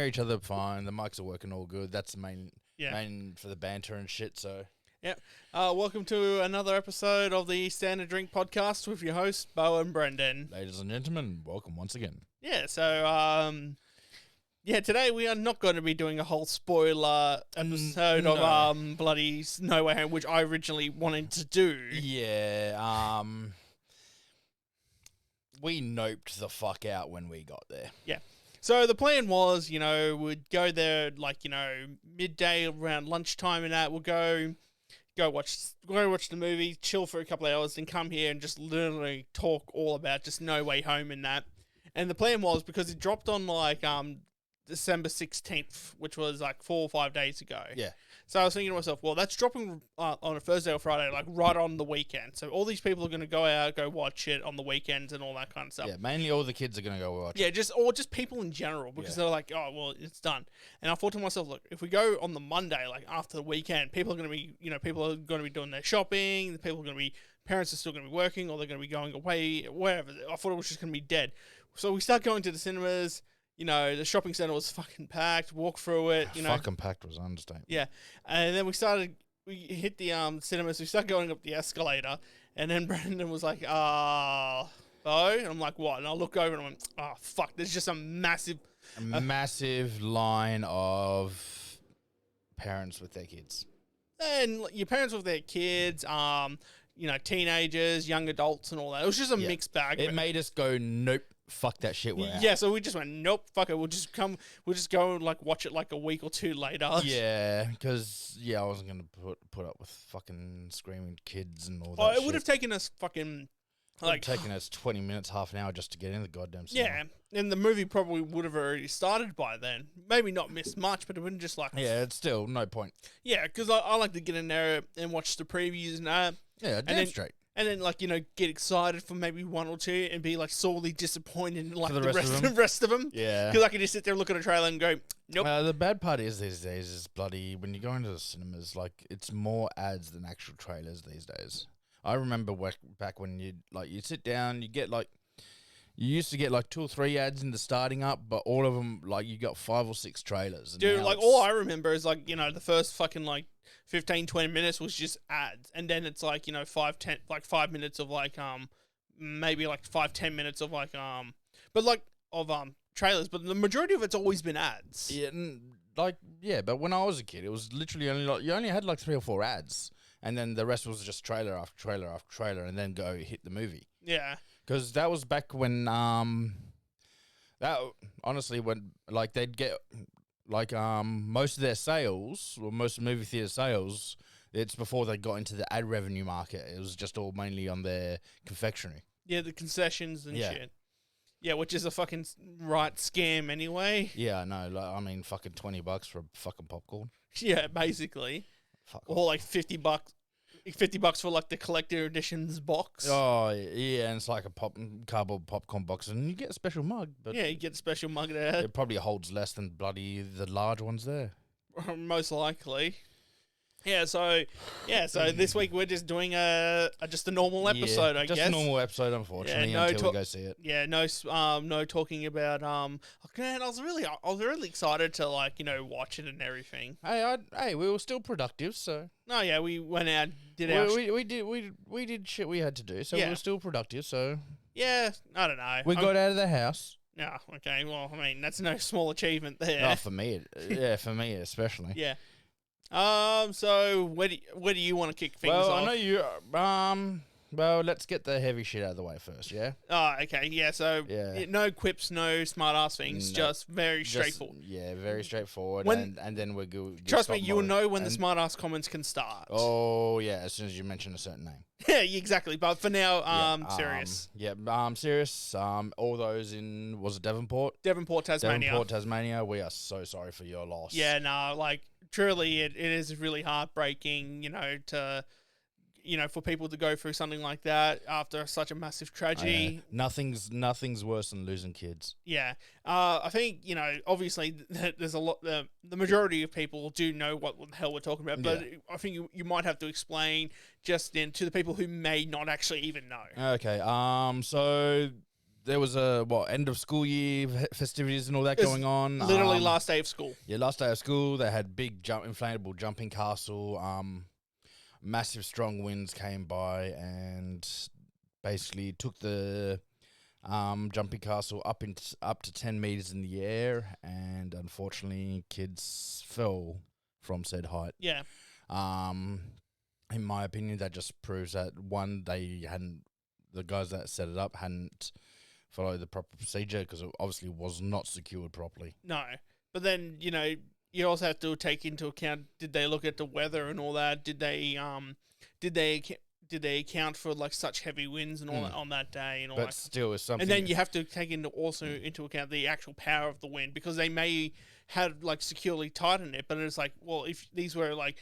hear each other fine. The mics are working all good. That's the main for the banter and shit. So Yep. Welcome to another episode of the Standard Drink Podcast with your hosts, Bo and Brendan. ladies and gentlemen, welcome once again. Yeah, so, today we are not going to be doing a whole spoiler episode of bloody No Way Home, which I originally wanted to do. Yeah, we noped the fuck out when we got there. Yeah. So the plan was, we'd go there midday around lunchtime and that. We'll go watch the movie, chill for a couple of hours, then come here and just literally talk all about just No Way Home and that. And the plan was, because it dropped on December 16th, which was 4 or 5 days ago. Yeah. So I was thinking to myself, well, that's dropping on a Thursday or Friday, right on the weekend. So all these people are going to go out, go watch it on the weekends and all that kind of stuff. Yeah, mainly all the kids are going to go watch it. Yeah, just people in general, because they're like, oh, well, it's done. And I thought to myself, look, if we go on the Monday, after the weekend, people are going to be, doing their shopping, parents are still going to be working, or they're going to be going away, wherever. I thought it was just going to be dead. So we start going to the cinemas. The shopping centre was fucking packed. Walk through it. Fucking packed was an understatement. Yeah, and then we hit the cinemas. We started going up the escalator, and then Brendan was like, Bo? And I'm like, what? And I look over and I went, oh, fuck, there's just a massive line of parents with their kids. And your parents with their kids, teenagers, young adults and all that. It was just a mixed bag. It made us go, nope. Fuck that shit. We're out. Yeah, so we just went, nope, fuck it. We'll just go and watch it a week or two later. Yeah, because I wasn't gonna put up with fucking screaming kids and all that. Oh, it shit. would have taken us fucking taken us 20 minutes, half an hour just to get in the goddamn cinema. Yeah, and the movie probably would have already started by then. Maybe not missed much, but it wouldn't just yeah, it's still no point. Yeah, because I like to get in there and watch the previews and that. Yeah, damn straight. And then, get excited for maybe one or two and be, sorely disappointed in, the rest of them. Yeah. Because I can just sit there, look at a trailer and go, nope. The bad part is these days is bloody, when you go into the cinemas, it's more ads than actual trailers these days. I remember back when you sit down, you get, you used to get, 2 or 3 ads in the starting up, but all of them, you got 5 or 6 trailers. And dude, all I remember is, the first fucking, 15, 20 minutes was just ads. And then it's 5 minutes of maybe 5, 10 minutes of trailers. But the majority of it's always been ads. Yeah, but when I was a kid, it was literally only you only had 3 or 4 ads. And then the rest was just trailer after trailer after trailer and then go hit the movie. Yeah. Because that was back when, when they'd get... most of their sales, or most movie theater sales, it's before they got into the ad revenue market. It was just all mainly on their confectionery. Yeah, the concessions and shit. Yeah, which is a fucking right scam anyway. Yeah, I know. Fucking $20 for a fucking popcorn. Yeah, basically. Fuck or $50. $50 for the collector editions box. Oh yeah, and it's a cardboard popcorn box, and you get a special mug. But yeah, you get a special mug there. It probably holds less than bloody the large ones there. Most likely. Yeah, so this week we're just doing just a normal episode, I guess. Just a normal episode, unfortunately, until we go see it. Yeah, no talking about man, I was really excited to watch it and everything. Hey, we were still productive, so. No, yeah, we went out, we did shit we had to do, so we were still productive, so. Yeah, I don't know. We got out of the house. Yeah, okay, well, that's no small achievement there. Oh, for me especially. Yeah. So where do you want to kick things off? Well, I know you. Well, let's get the heavy shit out of the way first, yeah? Oh, okay, yeah, so no quips, no smart-ass things, just very straightforward. Yeah, very straightforward, and then we're good. Trust me, you'll know when the smart-ass comments can start. Oh, yeah, as soon as you mention a certain name. Yeah, exactly, but for now, serious. Serious. All those in, was it Devonport? Tasmania. Devonport, Tasmania, we are so sorry for your loss. Yeah, no, truly, it is really heartbreaking, for people to go through something like that after such a massive tragedy. Nothing's worse than losing kids. Yeah. I think, obviously there's a lot, the majority of people do know what the hell we're talking about, but I think you might have to explain just then to the people who may not actually even know. Okay. So there was a end of school year festivities and all that It was going on. Literally last day of school. Yeah, last day of school. They had big inflatable jumping castle. Massive strong winds came by and basically took the jumping castle up to 10 meters in the air, and unfortunately, kids fell from said height. Yeah. In my opinion, that just proves that one, the guys that set it up hadn't followed the proper procedure, because it obviously was not secured properly. No. But then, you also have to take into account, did they look at the weather and all that? Did they account for like such heavy winds and all that on that day and all that? But still, it's something. And then you have to take into account the actual power of the wind, because they may have like securely tightened it, but it's like, well, if these were like,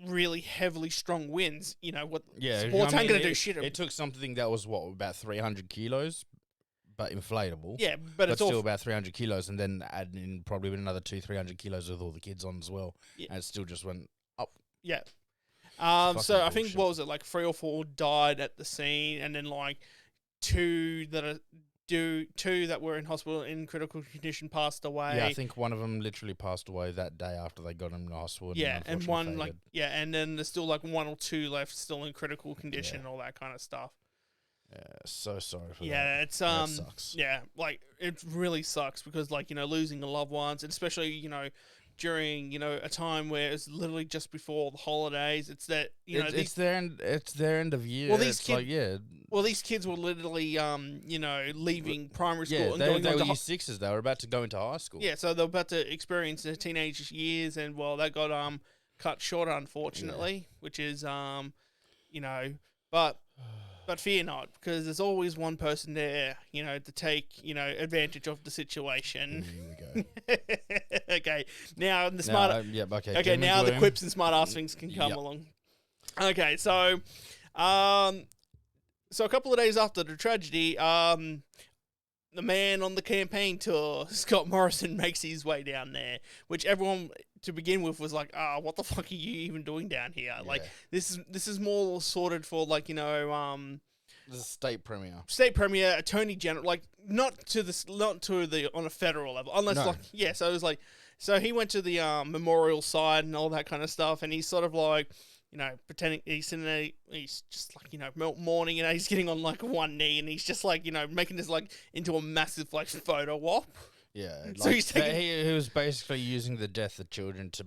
really heavily strong winds, what? Yeah, sports ain't gonna do shit. It took something that was about 300 kilos, but inflatable. Yeah, but it's still about 300 kilos, and then add in probably another 300 kilos with all the kids on as well, and it still just went up. Yeah. So I think, bullshit. what was it, like 3 or 4 died at the scene, and then like two that were in hospital in critical condition passed away. Yeah, I think one of them literally passed away that day after they got him in the hospital. Yeah, and one faded. And then there's still like 1 or 2 left still in critical condition and all that kind of stuff. Yeah, so sorry for that. Yeah, it's that sucks. Yeah, like it really sucks, because like, losing the loved ones, and especially, during, a time where it's literally just before the holidays. It's that, it's their end of year. Well, these these kids were literally, leaving primary school and they going on were to year sixes. They were about to go into high school. Yeah, so they're about to experience their teenage years, and well, that got cut short, unfortunately, which is but fear not, because there's always one person there, to take, advantage of the situation. Here we go. Okay, now the smart. Okay. Okay, now the quips and smart ass things can come along. Okay, so, so a couple of days after the tragedy, the man on the campaign tour, Scott Morrison, makes his way down there, which everyone to begin with was like, what the fuck are you even doing down here? Yeah. Like, this is more sorted for, like, the state premier, attorney general, like not to the on a federal level, unless so it was like, so he went to the memorial side and all that kind of stuff, and he's sort of like, pretending he's sitting there, he's just like, mourning, and he's getting on like one knee, and he's just like, making this like into a massive like photo op. Yeah, so he's he was basically using the death of children to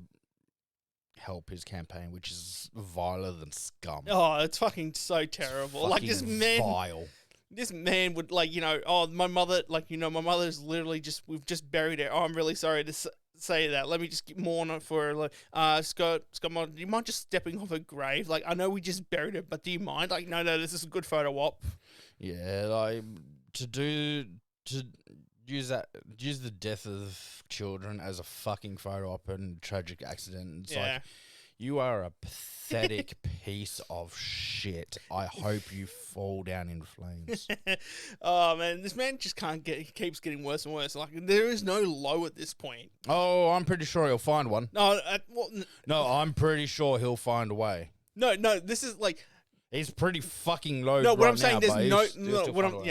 help his campaign, which is viler than scum. Oh, it's fucking so terrible. Like, this man, vile. This man would like, my mother, like, my mother's literally we've just buried her. Oh, I'm really sorry to say that. Let me just mourn for her. Like, Scott, do you mind just stepping off her grave? Like, I know we just buried her, but do you mind? Like, no, this is a good photo op. Yeah, like to use the death of children as a fucking photo op and tragic accident. It's like, you are a pathetic piece of shit. I hope you fall down in flames. Oh man, this man just keeps getting worse and worse. Like, there is no low at this point. Oh, I'm pretty sure he'll find one. No, no, I'm pretty sure he'll find a way. No, this is like, he's pretty fucking low. No, what right I'm saying, now,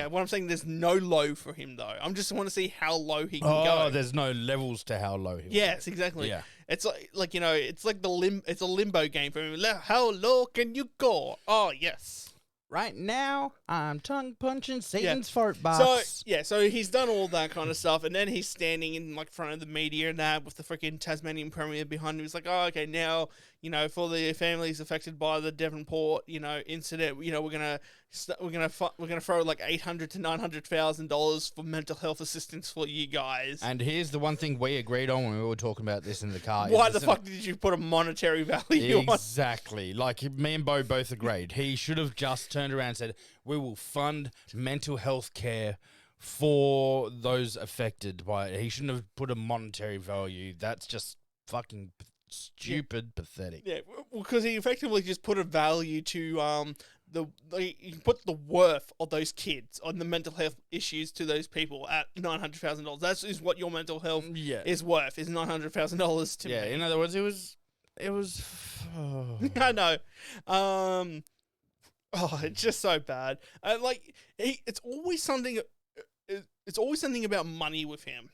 what I'm saying, there's no low for him though. I just want to see how low he can go. Oh, there's no levels to how low he'll Yes, exactly. Yeah. It's like it's like it's a limbo game for him. How low can you go? Oh, yes. Right now, I'm tongue punching Satan's fart box. So he's done all that kind of stuff, and then he's standing in like front of the media and that with the freaking Tasmanian Premier behind him. He's like, oh, okay, now, for the families affected by the Devonport, incident, we're gonna throw like $800,000 to $900,000 for mental health assistance for you guys. And here's the one thing we agreed on when we were talking about this in the car. Why the fuck did you put a monetary value on? Exactly. Like, me and Bo both agreed. He should have just turned around and said, we will fund mental health care for those affected by it. He shouldn't have put a monetary value. That's just fucking stupid, pathetic. Yeah, because he effectively just put a value to you put the worth of those kids on the mental health issues to those people at $900,000. That is what your mental health is worth, is $900,000 to me. Yeah, in other words, it was. I know. Oh, it's just so bad. And like, it's always something. It's always something about money with him.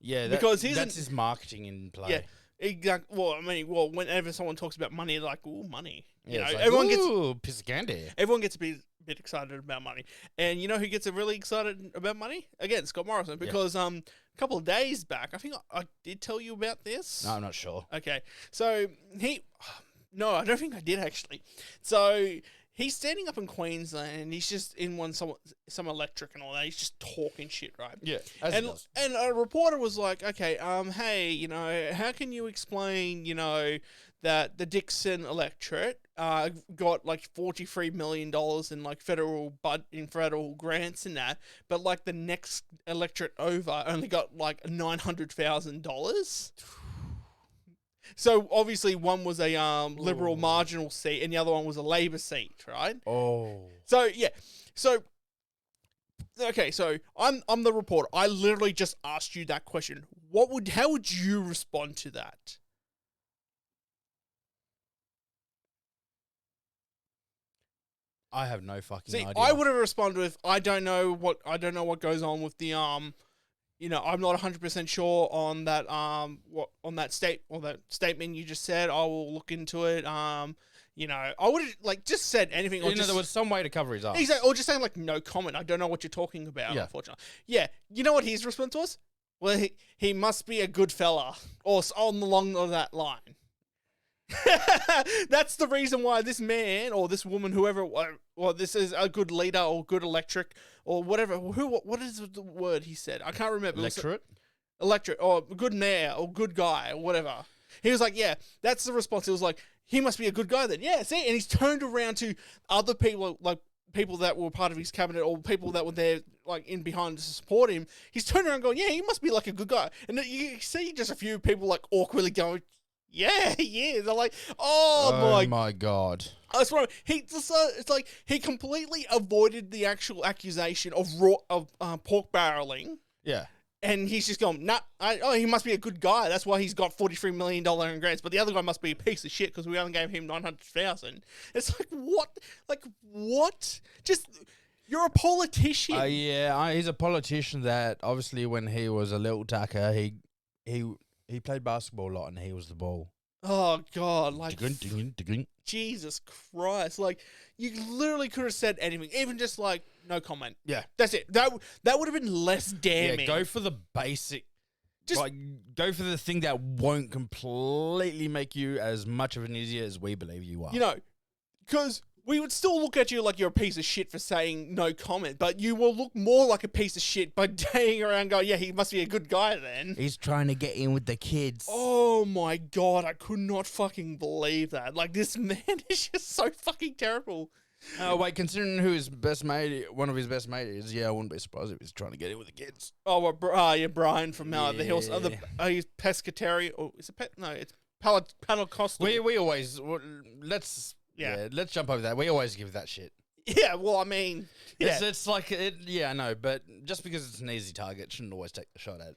Yeah, Because that's his marketing in play. Yeah, exactly. Well, I mean, whenever someone talks about money, they're like, "Ooh, money." You know, it's like, everyone gets ooh, piece of candy. everyone gets a bit excited about money. And you know who gets really excited about money? Again, Scott Morrison. Because a couple of days back, I think I did tell you about this. No, I'm not sure. Okay, so no, I don't think I did actually. So he's standing up in Queensland, and he's just in some electric and all that. He's just talking shit, right? Yeah, And a reporter was like, okay, hey, you know, how can you explain, you know, that the Dixon electorate got like $43 million in like federal grants and that, but like the next electorate over only got like $900,000. So obviously one was a Liberal marginal seat and the other one was a Labor seat, right? Oh. So yeah, so okay, so I'm the reporter. I literally just asked you that question. How would you respond to that? I have no fucking See, idea. I would have responded with, I don't know what goes on with the you know, I'm not 100% sure on that that statement you just said. I will look into it. You know, I would have like just said anything. Or there was some way to cover his ass. Exactly, or just saying like no comment. I don't know what you're talking about. Yeah. Unfortunately, yeah. You know what his response was? Well, he must be a good fella, or along that line. That's the reason why this man or this woman, whoever, or this is a good leader or good electric or whatever. What is the word he said? I can't remember. Electorate or good mayor or good guy or whatever. He was like, yeah, that's the response. He was like, he must be a good guy then. Yeah, see, and he's turned around to other people, like people that were part of his cabinet or people that were there, like in behind to support him. He's turned around going, yeah, he must be like a good guy. And you see just a few people like awkwardly going, yeah, he is. They're like, oh my god. That's right. It's like he completely avoided the actual accusation of pork barreling. Yeah. And he's just going, nah, he must be a good guy. That's why he's got $43 million in grants. But the other guy must be a piece of shit because we only gave him $900,000. It's like, what? Like, what? Just, you're a politician. Yeah, he's a politician that obviously when he was a little tacker, he played basketball a lot and he was the ball. Oh, God. Like, Ding. Jesus Christ. Like, you literally could have said anything. Even just, like, no comment. Yeah. That's it. That would have been less damning. Yeah, go for the basic. Just go for the thing that won't completely make you as much of an idiot as we believe you are. You know, because we would still look at you like you're a piece of shit for saying no comment, but you will look more like a piece of shit by hanging around going, yeah, he must be a good guy then. He's trying to get in with the kids. Oh my God, I could not fucking believe that. Like, this man is just so fucking terrible. Oh, wait, considering who his best mate, one of his best mates is, yeah, I wouldn't be surprised if he's trying to get in with the kids. Oh, well, yeah, Brian from the hills. He's pescatarian. Oh, is it no, it's Pentecostal. We always, let's jump over that. We always give that shit. Yeah, well, I mean, yeah. It's like, I know, but just because it's an easy target, shouldn't always take the shot at it.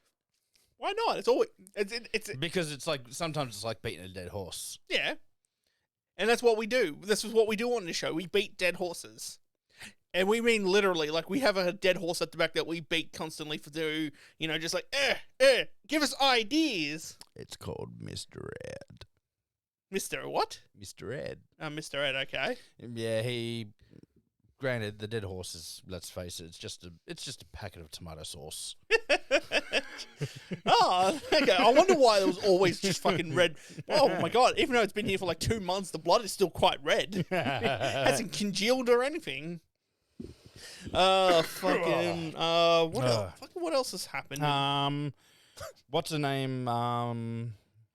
Why not? It's always, it's because it's like, sometimes it's like beating a dead horse. Yeah. And that's what we do. This is what we do on this show. We beat dead horses. And we mean literally, like we have a dead horse at the back that we beat constantly just like, give us ideas. It's called Mr. Ed. Mr. what? Mr. Ed. Mr. Ed, okay. Yeah, granted, the dead horse is, let's face it, it's just a packet of tomato sauce. Oh, okay. I wonder why it was always just fucking red. Oh my God, even though it's been here for like 2 months, the blood is still quite red. Hasn't congealed or anything. Fucking, what else has happened? What's her name,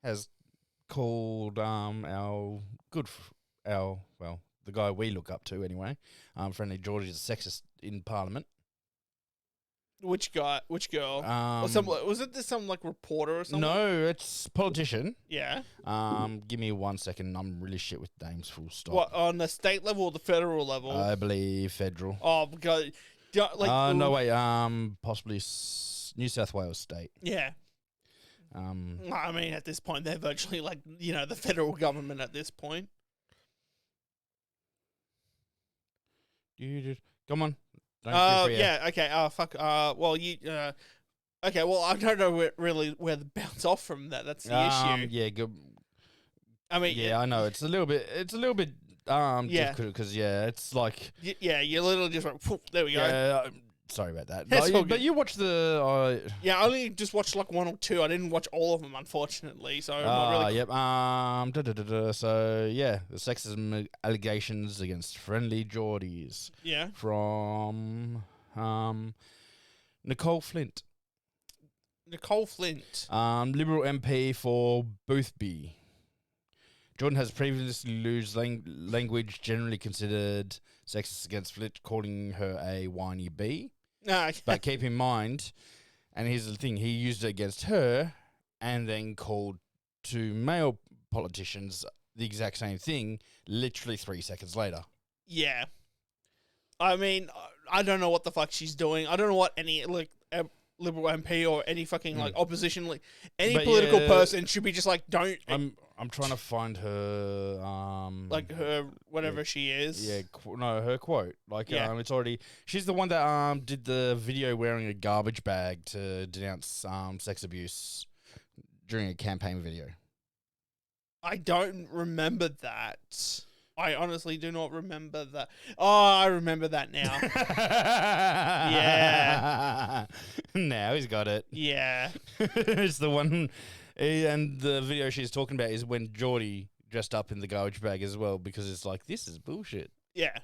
has called, the guy we look up to anyway, Friendly George is a sexist in Parliament. Which guy? Which girl? Was it some like reporter or something? No, it's politician. Yeah. Give me 1 second. I'm really shit with names. Full stop. What, on the state level or the federal level? I believe federal. Oh God. No wait. Possibly New South Wales state. Yeah. I mean, at this point, they're virtually like the federal government at this point. Come on. Don't go for yeah, okay. Fuck. Well, you. Okay. Well, I don't know where the bounce off from that. That's the issue. Yeah, good. I mean, Yeah, I know. It's a little bit Yeah. difficult because it's like yeah. You literally just went. Poof, there we go. yeah. Sorry about that. That's all But good. you watched the Yeah, I only just watched like one or two. I didn't watch all of them, unfortunately. So I'm not really. yep. So yeah, the sexism allegations against friendly Geordies Yeah. from Nicole Flint, Nicole Flint. Liberal MP for Boothby. Jordan has previously used language generally considered sexist against Flint, calling her a whiny bee. No. But keep in mind, and here's the thing, he used it against her and then called to male politicians the exact same thing literally 3 seconds later. Yeah. I mean, I don't know what the fuck she's doing. I don't know what any Liberal MP or any fucking like opposition, like any But political yeah, person should be just like, don't. I'm trying to find her Like her, whatever she is. Yeah, no, her quote. Like, Yeah. it's already. She's the one that did the video wearing a garbage bag to denounce sex abuse during a campaign video. I don't remember that. I honestly do not remember that. Oh, I remember that now. Yeah. Now he's got it. Yeah. It's the one, and the video she's talking about is when Geordie dressed up in the garbage bag as well, because it's like, this is bullshit. Yeah.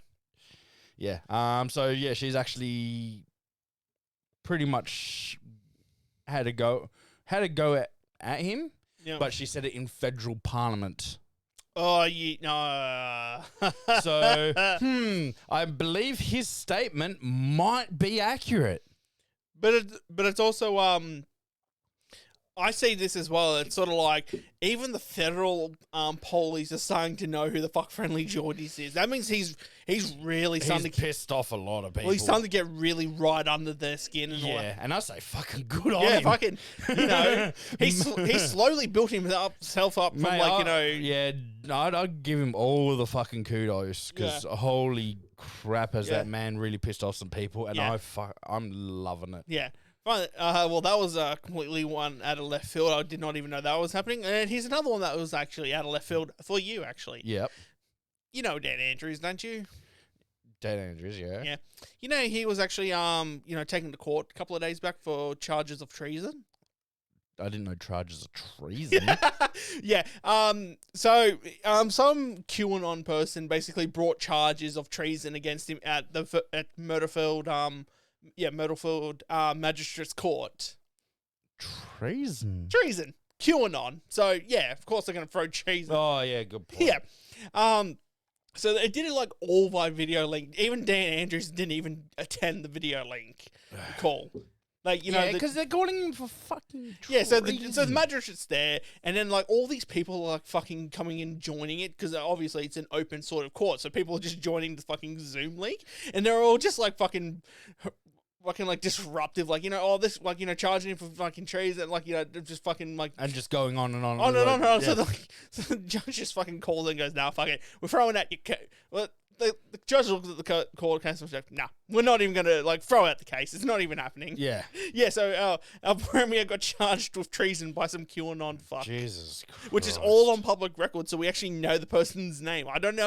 Yeah. So yeah, she's actually pretty much had a go at him, Yeah. but she said it in federal parliament. Oh, no. So, I believe his statement might be accurate. But it's also I see this as well. It's sort of like even the federal police are starting to know who the fuck Friendly Geordies is. That means he's really starting He's to pissed off a lot of people. well, he's starting to get really right under their skin and all that. Yeah, and I say fucking good on Yeah, him. fucking, he's slowly built himself up from Mate, Yeah, I'd give him all the fucking kudos because holy crap, has that man really pissed off some people, and I'm loving it. Yeah. Fine. Well, that was completely one out of left field. I did not even know that was happening. And here's another one that was actually out of left field for you, actually. Yep. You know Dan Andrews, don't you? Dan Andrews, yeah. Yeah. You know, he was actually, taken to court a couple of days back for charges of treason. I didn't know charges of treason. Yeah. So, some QAnon person basically brought charges of treason against him at Myrtlefield, Magistrates Court. Treason? Treason. QAnon. So, yeah, of course they're going to throw treason. Oh, yeah, good point. Yeah. So they did it like all by video link. Even Dan Andrews didn't even attend the video link call. Like, because they're calling him for fucking treason. yeah, so the magistrate's there, and then like all these people are like fucking coming in joining it because obviously it's an open sort of court, so people are just joining the fucking Zoom link, and they're all just like fucking like disruptive, like this like charging him for fucking treason, like just fucking like and just going on and on. On and on and on. Yeah. So the judge just fucking calls and goes, "Nah, fuck it, we're throwing out your well." The judge looks at the court case and says, "Nah, we're not even gonna like throw out the case. It's not even happening." Yeah. Yeah. So our premier got charged with treason by some QAnon fuck, Jesus Christ. which is all on public record, so we actually know the person's name. I don't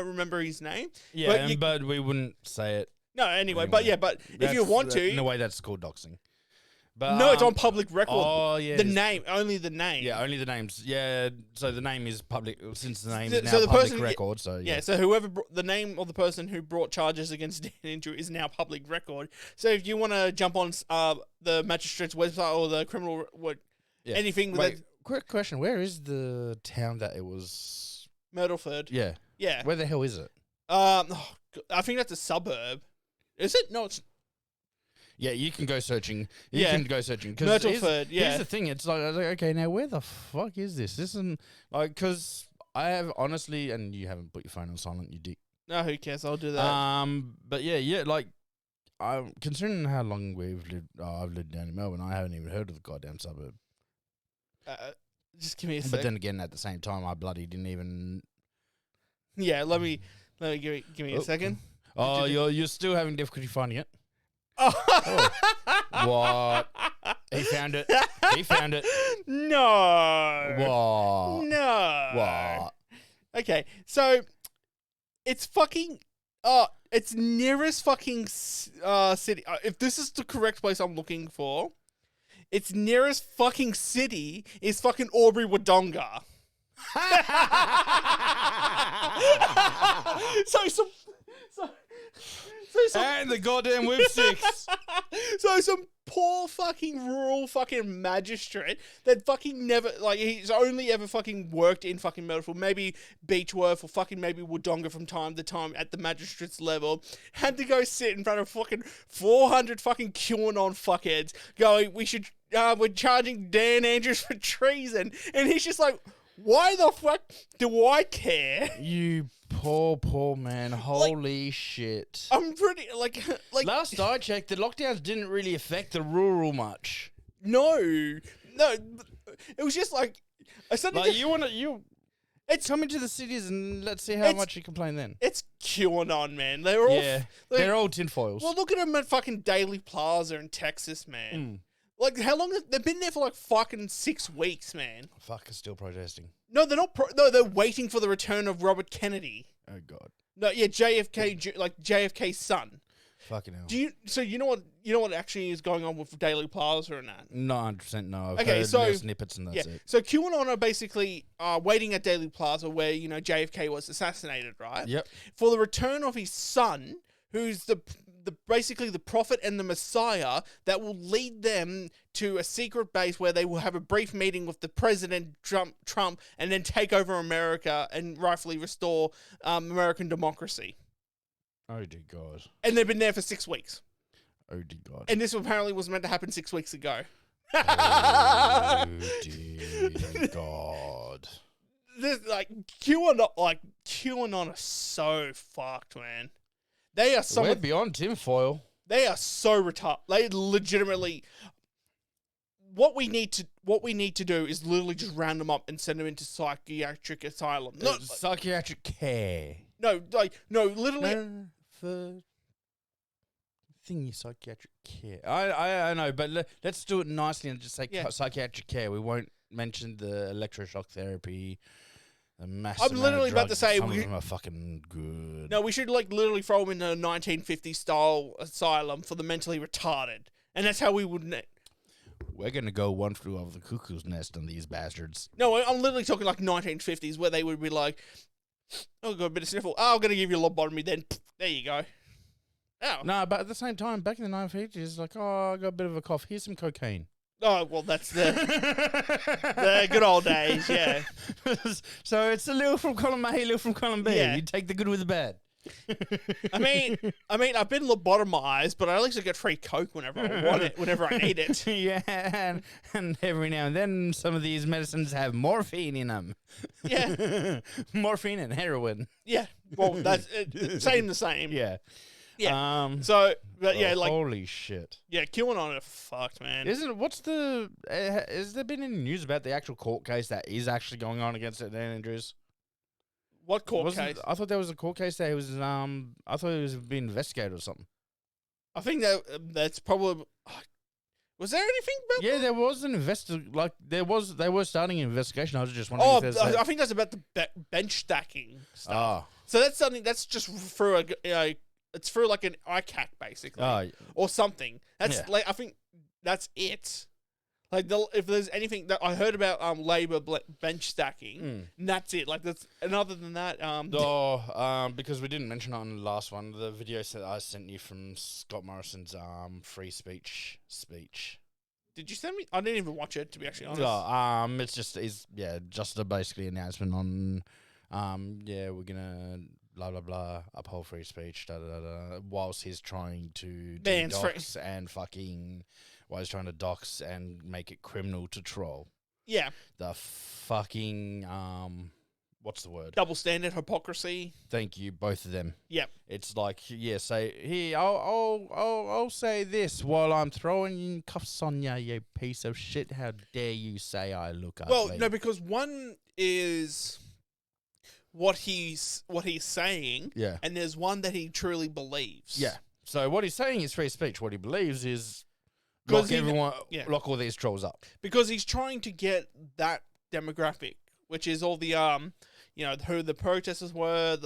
remember his name. Yeah, but we wouldn't say it. No, anyway, but if you want to, in a way, that's called doxing. But no, it's on public record. Oh yeah, the name, only the name. Yeah, only the names. Yeah, so the name is public since the name is now So the public person- record. So Yeah, so whoever the name of the person who brought charges against Dan Andrew is now public record. So if you want to jump on the magistrate's website or the criminal anything Wait, with quick question: where is the town that it was? Myrtleford. Yeah, Yeah. where the hell is it? I think that's a suburb. Is it? No, it's Yeah, you can go searching. You Yeah. can go searching. Myrtleford. Yeah. Here's the thing: it's like, I was like, okay, now where the fuck is this? This isn't like because I have honestly, and you haven't put your phone on silent, you dick. No, who cares? I'll do that. But yeah, like I'm considering how long I've lived down in Melbourne. I haven't even heard of the goddamn suburb. Just give me a But sec. then again, at the same time, I bloody didn't even. Yeah, let me give me a second. Oh, you're still having difficulty finding it. Oh. What? He found it. He found it. No. What? No. What? Okay, so it's fucking. It's nearest fucking city. If this is the correct place I'm looking for, its nearest fucking city is fucking Aubrey Wodonga. And the goddamn whip six. So some poor fucking rural fucking magistrate that fucking never, like, he's only ever fucking worked in fucking Myrtleford, maybe Beechworth or fucking maybe Wodonga from time to time at the magistrate's level, had to go sit in front of fucking 400 fucking QAnon fuckheads going, we're charging Dan Andrews for treason. And he's just like, why the fuck do I care? You poor man. Holy shit. I'm pretty, like... Last I checked, the lockdowns didn't really affect the rural much. No. It was just like... It's coming to the cities and let's see how much you complain then. It's QAnon, man. They're all... they're all tinfoils. Well, look at them at fucking Daily Plaza in Texas, man. Like, how long... They've been there for like fucking 6 weeks, man. Fuck, are still protesting. No, they're not... No, they're waiting for the return of Robert Kennedy. Oh, God. No, yeah, JFK, like JFK's son. Fucking hell. You know what actually is going on with Daily Plaza and that? Not 100% no. I've Okay, heard so little snippets and that's it. So QAnon are basically waiting at Daily Plaza where, JFK was assassinated, right? Yep. For the return of his son, who's the basically the prophet and the Messiah that will lead them to a secret base where they will have a brief meeting with the President Trump and then take over America and rightfully restore American democracy. Oh, dear God. And they've been there for 6 weeks. Oh, dear God. And this apparently was meant to happen 6 weeks ago. Oh, dear God. This, QAnon are so fucked, man. They are We're beyond tinfoil. They are so retarded. They legitimately... What we need to do is literally just round them up and send them into psychiatric asylum. Psychiatric care. No, literally... No, for thingy psychiatric care. I know, but let's do it nicely and just say psychiatric care. We won't mention the electroshock therapy. I'm literally about to say some of them are fucking good. No, we should literally throw them in a 1950s style asylum for the mentally retarded, and that's how we would. We're gonna go one flew over the cuckoo's nest on these bastards. No, I'm literally talking like 1950s where they would be like, "Oh, got a bit of sniffle. Oh, I'm gonna give you a lobotomy." Then there you go. Oh. No, but at the same time, back in the 1950s, like, I got a bit of a cough. Here's some cocaine. Oh, well, that's the good old days, yeah. So it's a little from column A, a little from column B. Yeah. You take the good with the bad. I mean, I've been lobotomized, but I at least get free Coke whenever I want it, whenever I need it. Yeah, and every now and then some of these medicines have morphine in them. Yeah. Morphine and heroin. Yeah, well, that's same the same. Yeah. Yeah. So, but yeah, holy shit. Yeah, QAnon are fucked, man. Has there been any news about the actual court case that is actually going on against Dan Andrews? What court case? I thought there was a court case that was I thought it was being investigated or something. I think that's probably. Was there anything about? Yeah, there was an they were starting an investigation. I was just wondering. I think that's about the bench stacking stuff. So that's something that's just through it's through like an ICAC basically, or something. That's like I think that's it. Like if there's anything that I heard about Labor bench stacking, and that's it. Like that's and other than that, because we didn't mention it on the last one, the video that I sent you from Scott Morrison's free speech. Did you send me? I didn't even watch it, to be actually honest. It's just a basically announcement on we're gonna blah blah blah uphold free speech whilst he's trying to dox and fucking while he's trying to dox and make it criminal to troll. Yeah. The fucking what's the word? Double standard, hypocrisy. Thank you, both of them. Yep. It's like, say here, I'll say this while I'm throwing cuffs on you, you piece of shit. How dare you say I look ugly? Well, no, because one is what he's saying, Yeah. and there's one that he truly believes. Yeah. So what he's saying is free speech. What he believes is 'Cause lock all these trolls up. because he's trying to get that demographic, which is all the who the protesters were,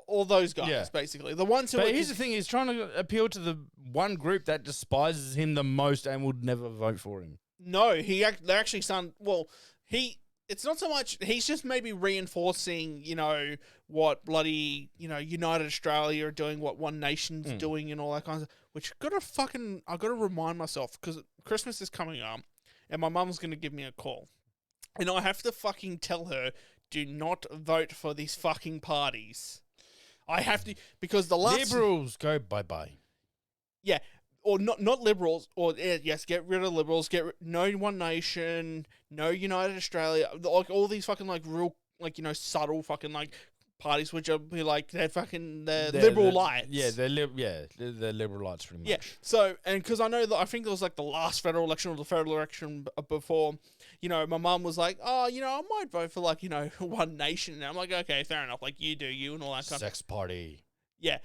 all those guys, Yeah. basically the ones who. But here's the thing: he's trying to appeal to the one group that despises him the most and would never vote for him. No, they actually sound well. It's not so much. He's just maybe reinforcing, what bloody, United Australia are doing, what One Nation's doing, and all that kind of stuff. Which I gotta remind myself because Christmas is coming up, and my mum's gonna give me a call, and I have to fucking tell her, do not vote for these fucking parties. I have to because the last Liberals go bye. yeah. Or not liberals, or yes, get rid of liberals. No One Nation, no United Australia, like all these fucking like real subtle fucking like parties, which are like they're liberal lights. Yeah, they're liberal lights pretty much. Yeah. So and because I know that I think it was like the last federal election or the federal election before, my mum was like, oh, I might vote for like One Nation, and I'm like, okay, fair enough, like you do you and all that kind of Sex party. yeah.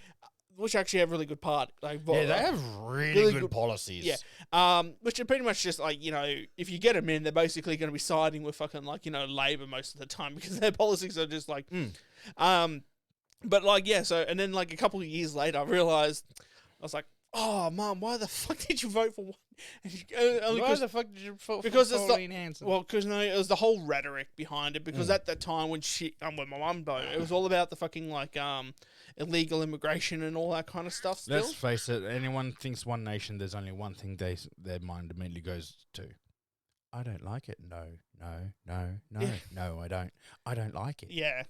Which actually have really good part. Like, Yeah, they have really good policies. Yeah. Which are pretty much just like, if you get them in, they're basically going to be siding with fucking like, Labor most of the time because their policies are just like, but like, yeah. So, and then like a couple of years later, I realized, I was like, oh, Mum, why the fuck did you vote for one? Why the fuck did you vote for Pauline Hanson? Well, because it was the whole rhetoric behind it. Because at that time when my mum voted, it was all about the fucking like illegal immigration and all that kind of stuff. Still, let's face it. Anyone thinks One Nation, there's only one thing their mind immediately goes to. I don't like it. No, I don't like it. Yeah.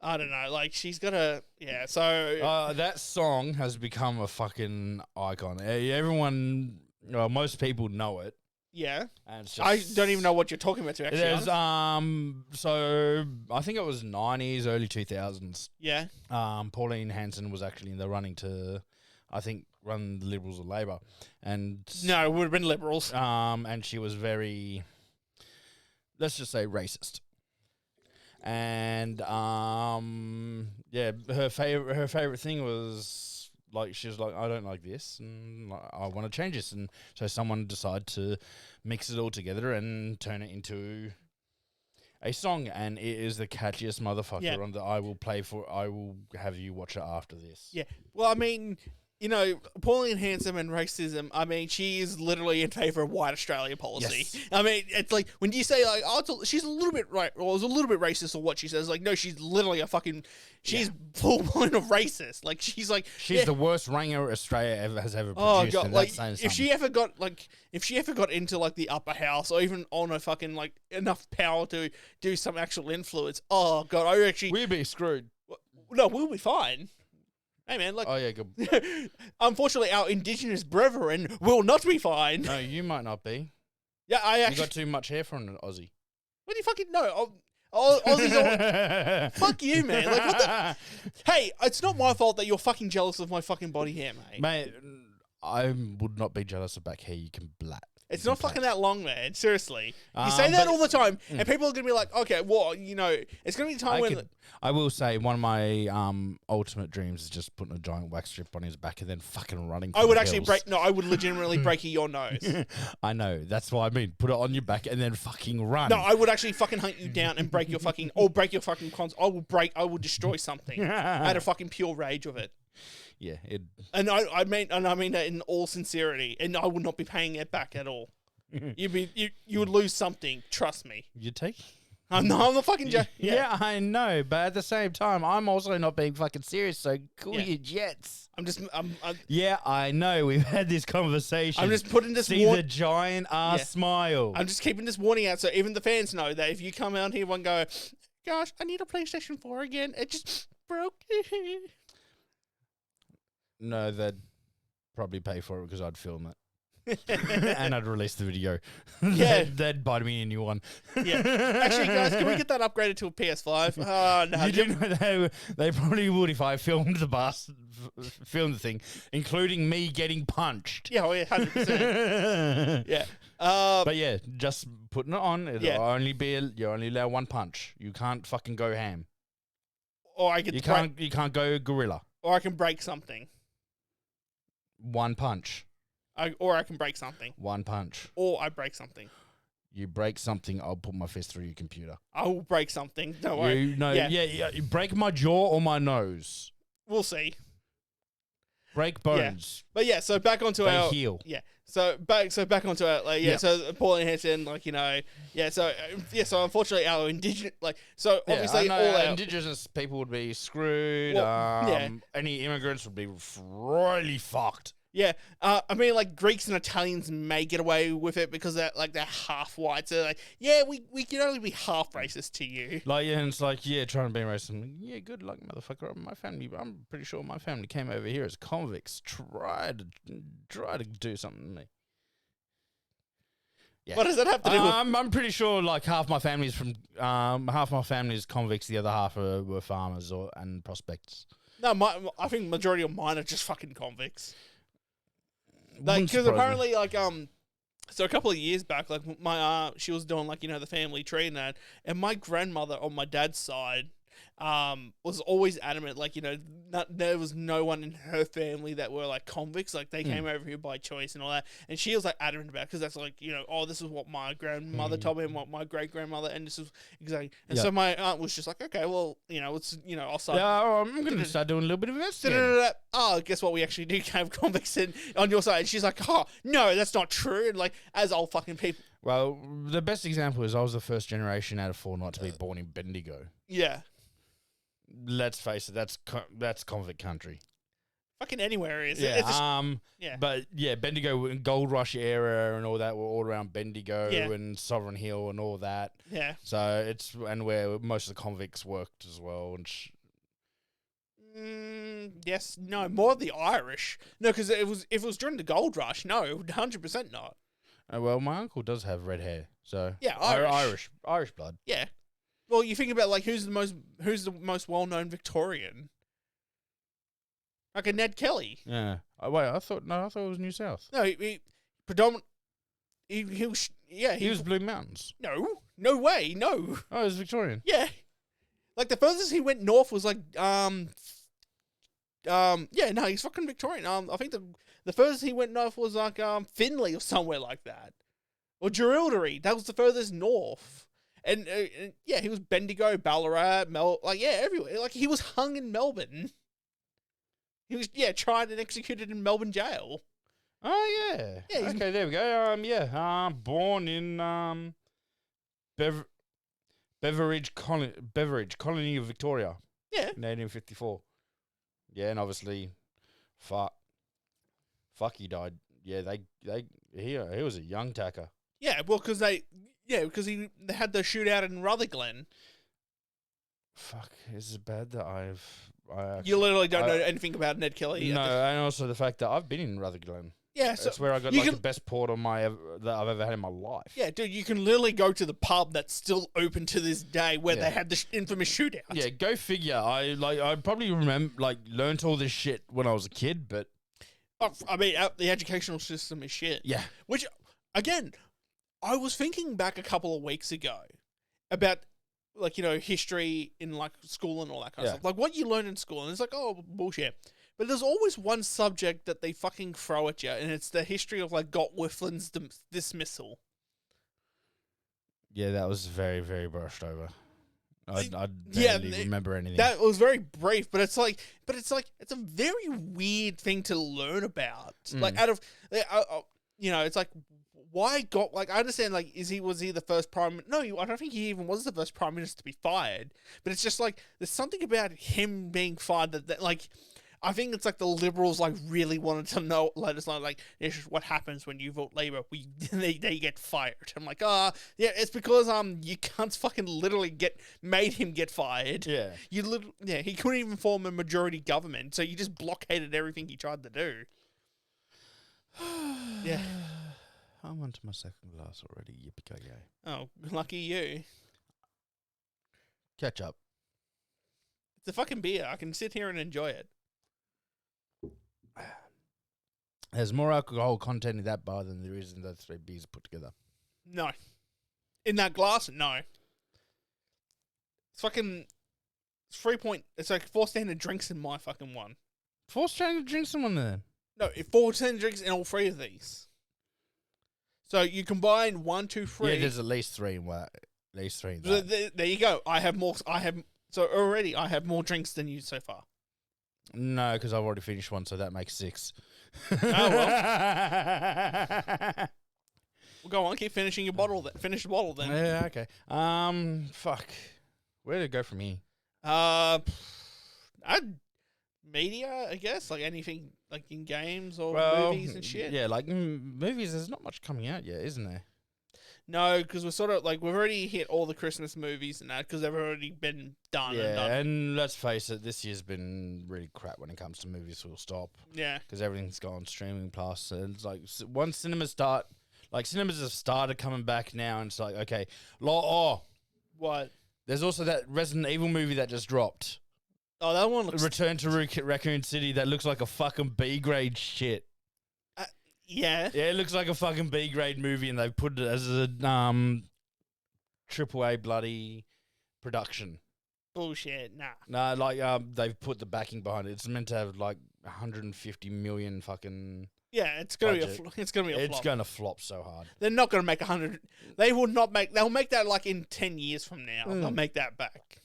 I don't know. Like, she's got a... Yeah, so... that song has become a fucking icon. Everyone... most people know it. Yeah. And it's I just, don't even know what you're talking about, to actually there's, honest. so, I think it was 90s, early 2000s. Yeah. Pauline Hanson was actually in the running to, I think, run the Liberals or Labor. And... No, it would have been Liberals. And she was very... Let's just say racist. And yeah, her favorite thing was like she was like, I don't like this, and I want to change this, and so someone decided to mix it all together and turn it into a song, and it is the catchiest motherfucker on the. I will have you watch it after this. Yeah. Well, I mean, Pauline Hanson and racism, I mean, she is literally in favour of white Australia policy. Yes. I mean, it's like, when you say, like, she's a little bit right, or is a little bit racist or what she says, like, no, she's literally she's full-blown of racist. Like, she's like... She's the worst ringer Australia has ever produced. Oh, God, and like, that's if she ever got into, like, the upper house, or even on a fucking, like, enough power to do some actual influence, oh, God, I actually... We'd be screwed. No, we'll be fine. Hey, man, like... Oh, yeah, good. Unfortunately, our Indigenous brethren will not be fine. No, you might not be. Yeah, I actually... You got too much hair for an Aussie. What do you fucking know? Aussies all... Fuck you, man. Like, what the... Hey, it's not my fault that you're fucking jealous of my fucking body hair, mate. Mate, I would not be jealous of back hair. You can blat. It's not fucking that long, man. Seriously. You say that all the time, and people are going to be like, okay, well, it's going to be a time when... I will say one of my ultimate dreams is just putting a giant wax strip on his back and then fucking running I would actually I would legitimately break your nose. I know. That's what I mean. Put it on your back and then fucking run. No, I would actually fucking hunt you down and break your fucking... or break your fucking cons. I will destroy something out of fucking pure rage of it. Yeah, and I mean that in all sincerity, and I would not be paying it back at all. You would lose something. Trust me. You take. I'm not fucking joking. Yeah, I know, but at the same time, I'm also not being fucking serious. So cool your jets. Yeah, I know. We've had this conversation. I'm just putting this. See the giant ass smile. I'm just keeping this warning out, so even the fans know that if you come out here and go, "Gosh, I need a PlayStation 4 again," it just broke. No, they'd probably pay for it because I'd film it. and I'd release the video. Yeah. They'd buy me a new one. Yeah. Actually, guys, can we get that upgraded to a PS5? Oh, no. You do know they probably would if I filmed filmed the thing, including me getting punched. Yeah, 100%. Yeah. But yeah, just putting it on. It'll only be you only allow one punch. You can't fucking go ham. Or I can You can't go gorilla. Or I can break something. One punch. Or I can break something. One punch. Or I break something. You break something, I'll put my fist through your computer. I will break something. Don't worry. You break my jaw or my nose. We'll see. Break bones. But yeah, so back onto They our heal. Yeah. So back onto our so Pauline Hanson, so unfortunately our indigenous obviously I know all our indigenous people would be screwed. Well, any immigrants would be royally fucked. Yeah, I mean, like, Greeks and Italians may get away with it because they're half white. So, like, yeah, we can only be half racist to you. Like, yeah, and it's like, yeah, trying to be racist. I'm like, yeah, good luck, motherfucker. My family, I'm pretty sure my family came over here as convicts. Try to do something to me. Yeah. What does that have to do with? I'm pretty sure, like, half my family is convicts. The other half were farmers and prospects. No, I think majority of mine are just fucking convicts. Like, Wouldn't because surprise apparently, me. like, so a couple of years back, like, my aunt, she was doing, like, the family tree and that, and my grandmother on my dad's side, was always adamant, like, there was no one in her family that were, like, convicts, like, they came over here by choice and all that, and she was, like, adamant about it, because that's, like, this is what my grandmother told me and what my great-grandmother, and this is exactly, and so my aunt was just like, okay, well, it's, I'll start. Yeah, I'm going to start doing a little bit of investigating. Oh, guess what? We actually do have convicts on your side. And she's like, oh, no, that's not true. And, like, as old fucking people. Well, the best example is I was the first generation out of four not to be born in Bendigo. Yeah. Let's face it, that's convict country. Fucking anywhere is. Yeah. It's just, But yeah, Bendigo Gold Rush era and all that were all around Bendigo and Sovereign Hill and all that. Yeah. So it's where most of the convicts worked as well. And yes, no, more the Irish. No, because if it was during the Gold Rush, no, 100% not. Well, my uncle does have red hair, so yeah, Irish blood. Yeah. Well, you think about, like, who's the most well-known Victorian? Like a Ned Kelly. Yeah. I thought it was New South. No, he predominant. He was Blue Mountains. No way, no. Oh, he was Victorian. Yeah. Like, the furthest he went north was, like, he's fucking Victorian. I think the furthest he went north was, like, Finley or somewhere like that. Or Jerilderie. That was the furthest north. And he was Bendigo, Ballarat, everywhere. Like, he was hung in Melbourne. He was, tried and executed in Melbourne jail. Oh, yeah. Okay, there we go. Born in Beveridge Colony of Victoria. Yeah. In 1854. Yeah, and obviously, fuck, he died. Yeah, he was a young tacker. Yeah, well, because they had the shootout in Rutherglen. Fuck, is it bad that you literally don't know anything about Ned Kelly? No, and also the fact that I've been in Rutherglen. Yeah, so that's where I got the best port that I've ever had in my life. Yeah, dude, you can literally go to the pub that's still open to this day where they had the infamous shootout. Yeah, go figure. I probably learned all this shit when I was a kid, but I mean, the educational system is shit. Yeah, which again, I was thinking back a couple of weeks ago about, like, history in, like, school and all that kind of stuff. Like, what you learn in school, and it's like, oh, bullshit. But there's always one subject that they fucking throw at you, and it's the history of, like, Got Whifflin's dismissal. Yeah, that was very, very brushed over. I barely remember anything. That was very brief, but it's a very weird thing to learn about. Like, it's like, why got, like, I understand, like, was he the first prime? No, I don't think he even was the first prime minister to be fired. But it's just like, there's something about him being fired that like, I think it's like the Liberals, like, really wanted to let us know, like, this is what happens when you vote Labour. They get fired. I'm like, it's because you cunts fucking literally made him get fired. Yeah. He couldn't even form a majority government, so you just blockaded everything he tried to do. Yeah. I'm onto my second glass already. Yippee-ki-yay. Oh, lucky you. Catch up. It's a fucking beer. I can sit here and enjoy it. There's more alcohol content in that bar than there is in those 3 beers put together. No. In that glass, no. It's fucking... It's 3 point... It's like 4 standard drinks in my fucking one. 4 standard drinks in one there. No, 4 standard drinks in all 3 of these. So you combine 1, 2, 3. Yeah, there's at least 3 in what? At least 3 in So that. there you go. So already I have more drinks than you so far. No, because I've already finished one, so that makes 6. Oh, well. Well, go on, keep finishing your bottle. Finish the bottle then. Yeah, okay. Fuck. Where to go from here? Media, I guess, like anything, like in games or Well, movies and shit. Yeah, like movies. There's not much coming out yet, isn't there? No, because we're sort of like we've already hit all the Christmas movies and that because they've already been done. and Yeah, done. and let's face it, this year's been really crap when it comes to movies. Full stop. Yeah, Because everything's gone streaming plus, and it's like once cinemas have started coming back now, and it's like okay, what? there's also that Resident Evil movie that just dropped. Oh, that one looks. Return to Raccoon City. That looks like a fucking B grade shit. Yeah. Yeah, it looks like a fucking B grade movie, and they've put it as a AAA bloody production. Bullshit. Nah. No, like they've put the backing behind it. It's meant to have like 150 million fucking. Yeah, it's gonna budget. it's gonna be a It's flop. gonna flop so hard. They're not gonna make 100. They will not make. They'll make that like in 10 years from now. They'll make that back.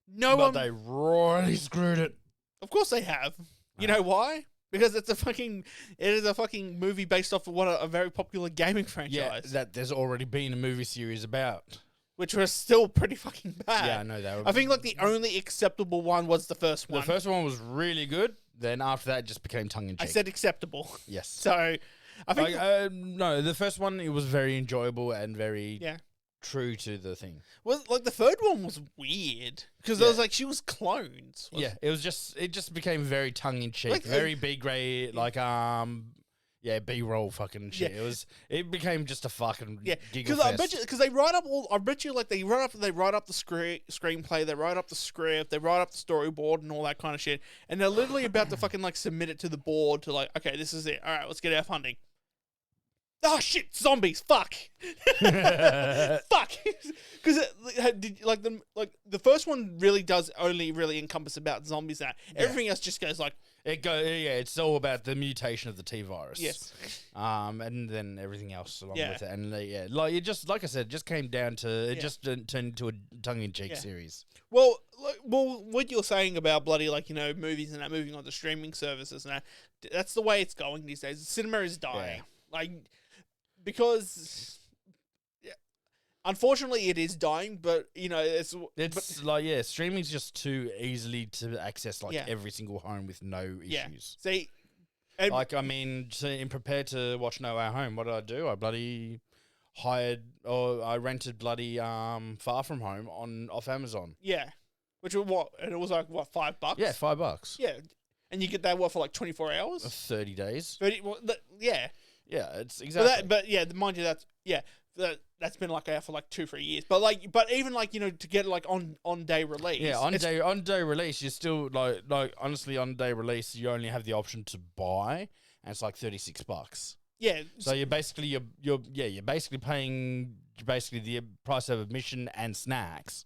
No But one. they royally screwed it. Of course they have. You know why? Because it is a fucking movie based off of a very popular gaming franchise. Yeah, that there's already been a movie series about. Which was still pretty fucking bad. Yeah, I know that. I think like the only acceptable one was the first one. The first one was really good. Then after that, it just became tongue in cheek. I said acceptable. yes. So I think No, the first one it was very enjoyable and very yeah. true to the thing. Well, like the third one was weird because it was like she was clones. Yeah, it just became very tongue in cheek, Like, very B grade, B roll fucking shit. Yeah. It became just a fucking Yeah, giggle because fest. they write up all. I bet you like they write up the screenplay, they write up the script, they write up the storyboard and all that kind of shit, and they're literally about to fucking like submit it to the board to like, okay, this is it. All right, let's get our funding. Oh shit, zombies! Fuck, fuck. Because the first one really does only really encompass about zombies. That everything else just goes like it's all about the mutation of the T virus. yes, and then everything else along Yeah. with it, and like it just like I said, it just came down to it Yeah. just turned into a tongue in cheek Yeah. series. Well, what you're saying about bloody movies and that moving on to streaming services and that's the way it's going these days. Cinema is dying, because unfortunately it is dying. But It's streaming's just too easily to access Yeah. every single home with no yeah. issues. See, and, In prepared to watch No Way Home, what did I do? I bloody I rented bloody Far From Home off Amazon. yeah, which was what, and it was like what, $5? Yeah, $5. Yeah, and you get that for like 24 hours. 30 days. Yeah, Yeah, it's exactly. mind you, that's been like out for like 2-3 years. But even to get like on day release. Yeah, on day release, you still like honestly on day release you only have the option to buy, and it's like $36. Yeah. So you're basically you're basically paying the price of admission and snacks,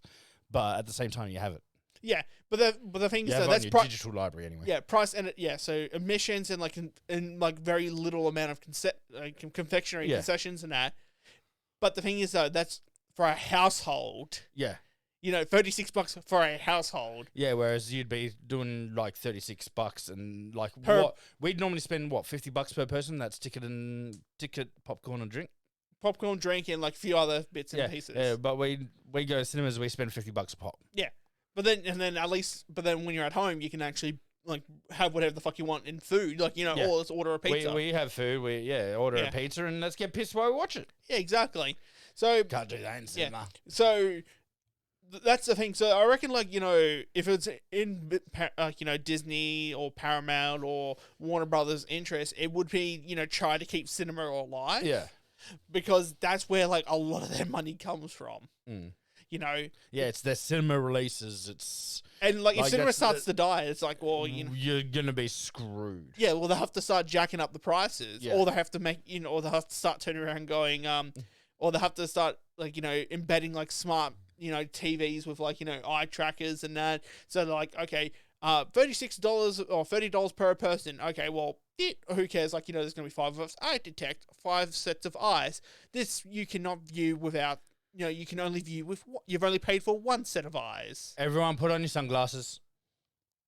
but at the same time you have it. Yeah, but the thing You is have it that's on your digital library anyway. Yeah, price and so admissions and very little amount of confectionery Yeah. concessions and that. But the thing is though, that's for a household. Yeah. $36 for a household. Yeah, whereas you'd be doing like $36 and Per- we'd normally spend $50 per person. That's ticket, popcorn and drink. Popcorn, drink, and like a few other bits and pieces. Yeah, but we go to cinemas, we spend $50 a pop. Yeah. But then when you're at home, you can actually have whatever the fuck you want in food. Oh, let's order a pizza. We have food. Order a pizza and let's get pissed while we watch it. Yeah, exactly. So Can't do that in cinema. So That's the thing. So I reckon, like, if it's in, Disney or Paramount or Warner Brothers' interest, it would be, try to keep cinema alive. Yeah. Because that's where, like, a lot of their money comes from. Mm. Yeah, it's their cinema releases. It's and like if like, cinema starts to die, it's like, well, you're gonna be screwed. yeah, well, they have to start jacking up the prices, Yeah. or they have to make, or they have to start turning around going, or they have to start like embedding like smart TVs with like eye trackers and that. So they're like, okay, $36 or $30 per person. Okay, well, who cares? Like there's gonna be 5 of us. I detect 5 sets of eyes. This you cannot view without. You can only view with you've only paid for 1 set of eyes. Everyone, put on your sunglasses.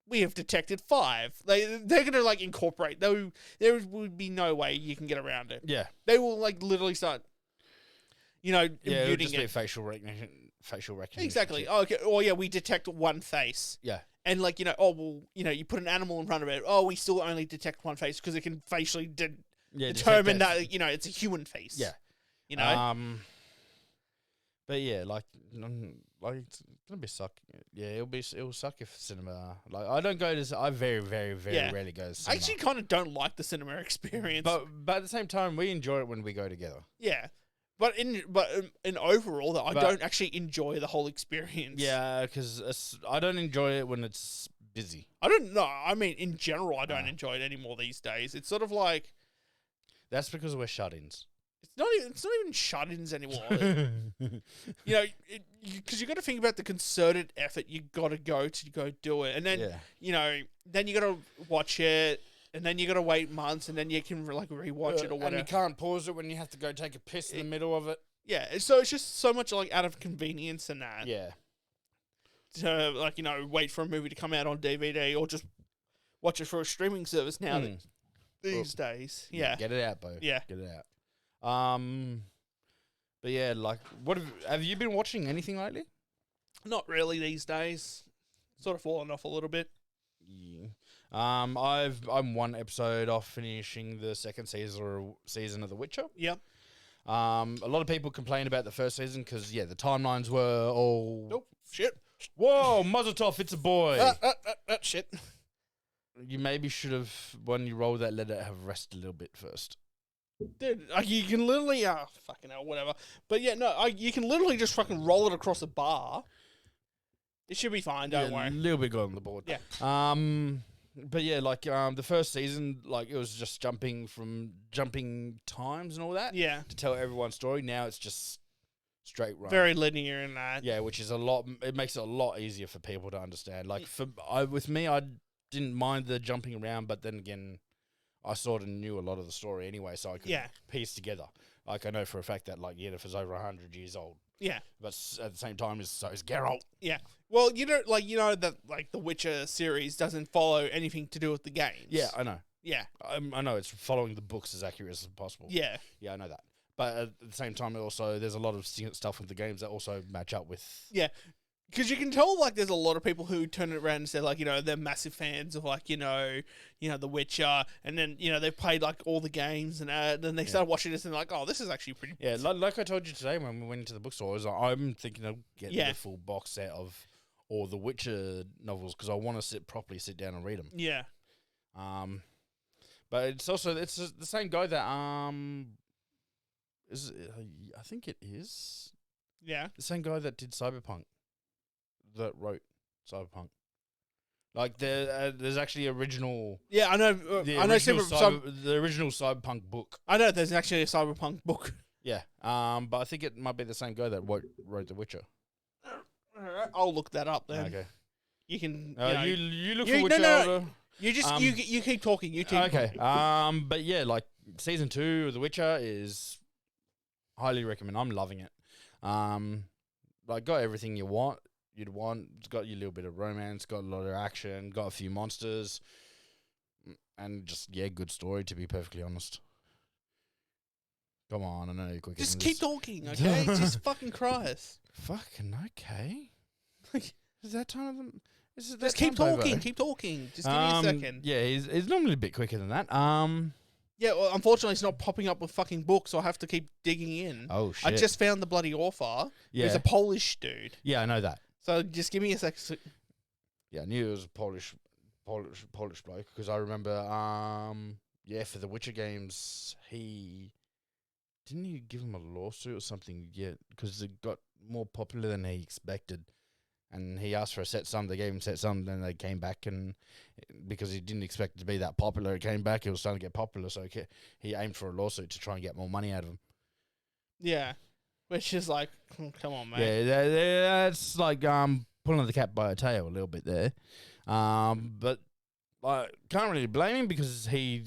We have detected 5. They're gonna like incorporate. There would be no way you can get around it. Yeah. They will like literally start. Yeah, it would imputing just be it. facial recognition. Facial recognition. Exactly. Oh, okay. Oh yeah, we detect 1 face. Yeah. And like you put an animal in front of it. Oh, we still only detect 1 face because it can facially determine that it's a human face. Yeah. But yeah, like it's gonna be suck. Yeah, it'll suck if cinema. Like I don't go to. I very very very rarely go to cinema. I actually kind of don't like the cinema experience. But at the same time, we enjoy it when we go together. Yeah. But in overall, though, I don't actually enjoy the whole experience. Yeah, because I don't enjoy it when it's busy. I don't know. I mean, in general, I don't enjoy it anymore these days. It's sort of like that's because we're shut-ins. It's not even shut-ins anymore. Because you got to think about the concerted effort you got to go do it, and then then you got to watch it. And then you got to wait months, and then you can like rewatch it or whatever. And you can't pause it when you have to go take a piss in the middle of it. Yeah, so it's just so much like out of convenience and that. Yeah. To wait for a movie to come out on DVD or just watch it for a streaming service now these days. Yeah. Get it out, Bo. Yeah. Get it out. But yeah, like, what have you been watching anything lately? Not really these days. Sort of fallen off a little bit. Yeah. I'm 1 episode off finishing the 2nd season of The Witcher. Yep. A lot of people complain about the 1st season because the timelines were all. Nope. Shit. Whoa, Muzzle Toff, it's a boy. Shit. You maybe should have, when you roll that letter, have rested a little bit first. Dude, you can literally, fucking hell, whatever. But yeah, no, you can literally just fucking roll it across a bar. It should be fine, don't worry. A little bit good on the board. Yeah. But yeah, like the 1st season, like it was just jumping times and all that. Yeah. To tell everyone's story. Now it's just straight run. Very linear in that. Yeah, which is it makes it a lot easier for people to understand. Like with me, I didn't mind the jumping around, but then again, I sort of knew a lot of the story anyway, so I could piece together. Like I know for a fact that like Yennefer's over 100 years old. Yeah. But at the same time, so is Geralt. Yeah. Well, that like the Witcher series doesn't follow anything to do with the games. Yeah, I know. Yeah. I know it's following the books as accurate as possible. Yeah. Yeah, I know that. But at the same time, also there's a lot of stuff with the games that also match up with. Yeah. Because you can tell, like, there's a lot of people who turn it around and say, like, they're massive fans of, like, The Witcher, and then, they've played, like, all the games, and then they start watching this and they're like, oh, this is actually pretty... Yeah, like I told you today when we went into the bookstore, I'm thinking of getting the full box set of all the Witcher novels, because I want to sit down and read them. Yeah. But it's also, it's the same guy that, I think it is. Yeah. The same guy that did Cyberpunk. That wrote Cyberpunk. Like there's actually original. Yeah, I know. I know the original Cyberpunk book. I know there's actually a Cyberpunk book. Yeah. But I think it might be the same guy that wrote The Witcher. I'll look that up then. Okay. You can. You look for Witcher. No. You just you keep talking. You keep okay. Talking. But yeah, like season 2 of The Witcher is highly recommend. I'm loving it. Like got everything you'd want. It's got your little bit of romance, got a lot of action, got a few monsters, and just good story. To be perfectly honest. Come on, I know you're quick. Just keep talking, okay? Jesus fucking Christ. Fucking okay. Is that time of them? Just keep talking. Keep talking. Just give me a second. Yeah, he's normally a bit quicker than that. Yeah, well, unfortunately, it's not popping up with fucking books, so I have to keep digging in. Oh shit! I just found the bloody author. Yeah, he's a Polish dude. Yeah, I know that. So just give me a sec. Yeah, I knew it was a Polish bloke because I remember, for the Witcher games, he give him a lawsuit or something yet because it got more popular than he expected, and he asked for a set sum. They gave him set sum, then they came back, and because he didn't expect it to be that popular, it came back. It was starting to get popular, so he aimed for a lawsuit to try and get more money out of him. Yeah, which is like, come on, mate. Yeah, that's like pulling the cat by a tail a little bit there. But like can't really blame him because he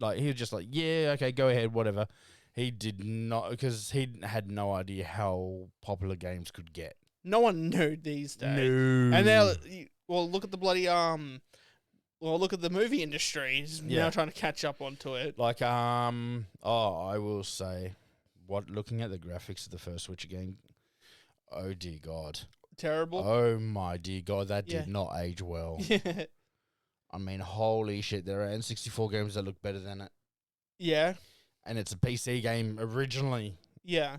was just like, yeah, okay, go ahead, whatever. He did not, because he had no idea how popular games could get. No one knew these days. No. And now, look at the bloody look at the movie industry. He's now trying to catch up onto it. Like I will say, looking at the graphics of the first Witcher game, oh dear God. Terrible. Oh my dear God, that did not age well. Yeah. I mean, holy shit, there are N64 games that look better than it. Yeah. And it's a PC game originally. Yeah.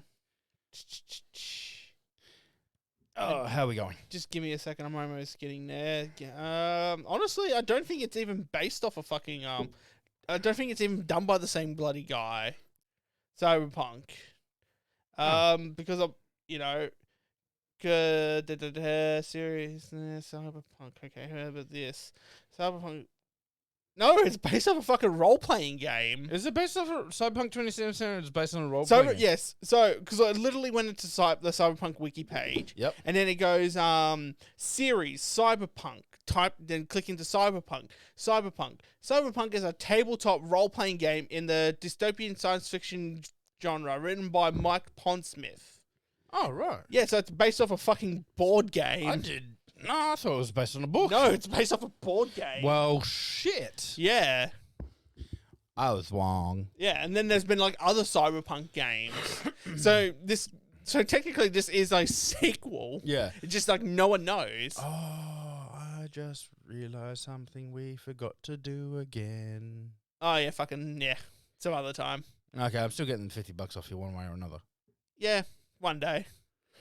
Oh, how are we going? Just give me a second. I'm almost getting there. Honestly, I don't think it's even based off a fucking I don't think it's even done by the same bloody guy. Cyberpunk. Because of seriousness, Cyberpunk. Okay, how about this? Cyberpunk. No, it's based off a fucking role-playing game. Is it based off of Cyberpunk 2077? It's based on a role-playing game? Yes. So, because I literally went into the Cyberpunk wiki page. Yep. And then it goes, series, Cyberpunk. Then click into Cyberpunk. Cyberpunk is a tabletop role-playing game in the dystopian science fiction genre, written by Mike Pondsmith. Oh, right. Yeah, so it's based off a fucking board game. I thought it was based on a book. No, it's based off a board game. Well, shit. Yeah. I was wrong. Yeah, and then there's been like other Cyberpunk games. So technically this is a sequel. Yeah. It's just like no one knows. Oh, I just realized something we forgot to do again. Oh yeah, some other time. Okay, I'm still getting $50 off you one way or another. Yeah, one day.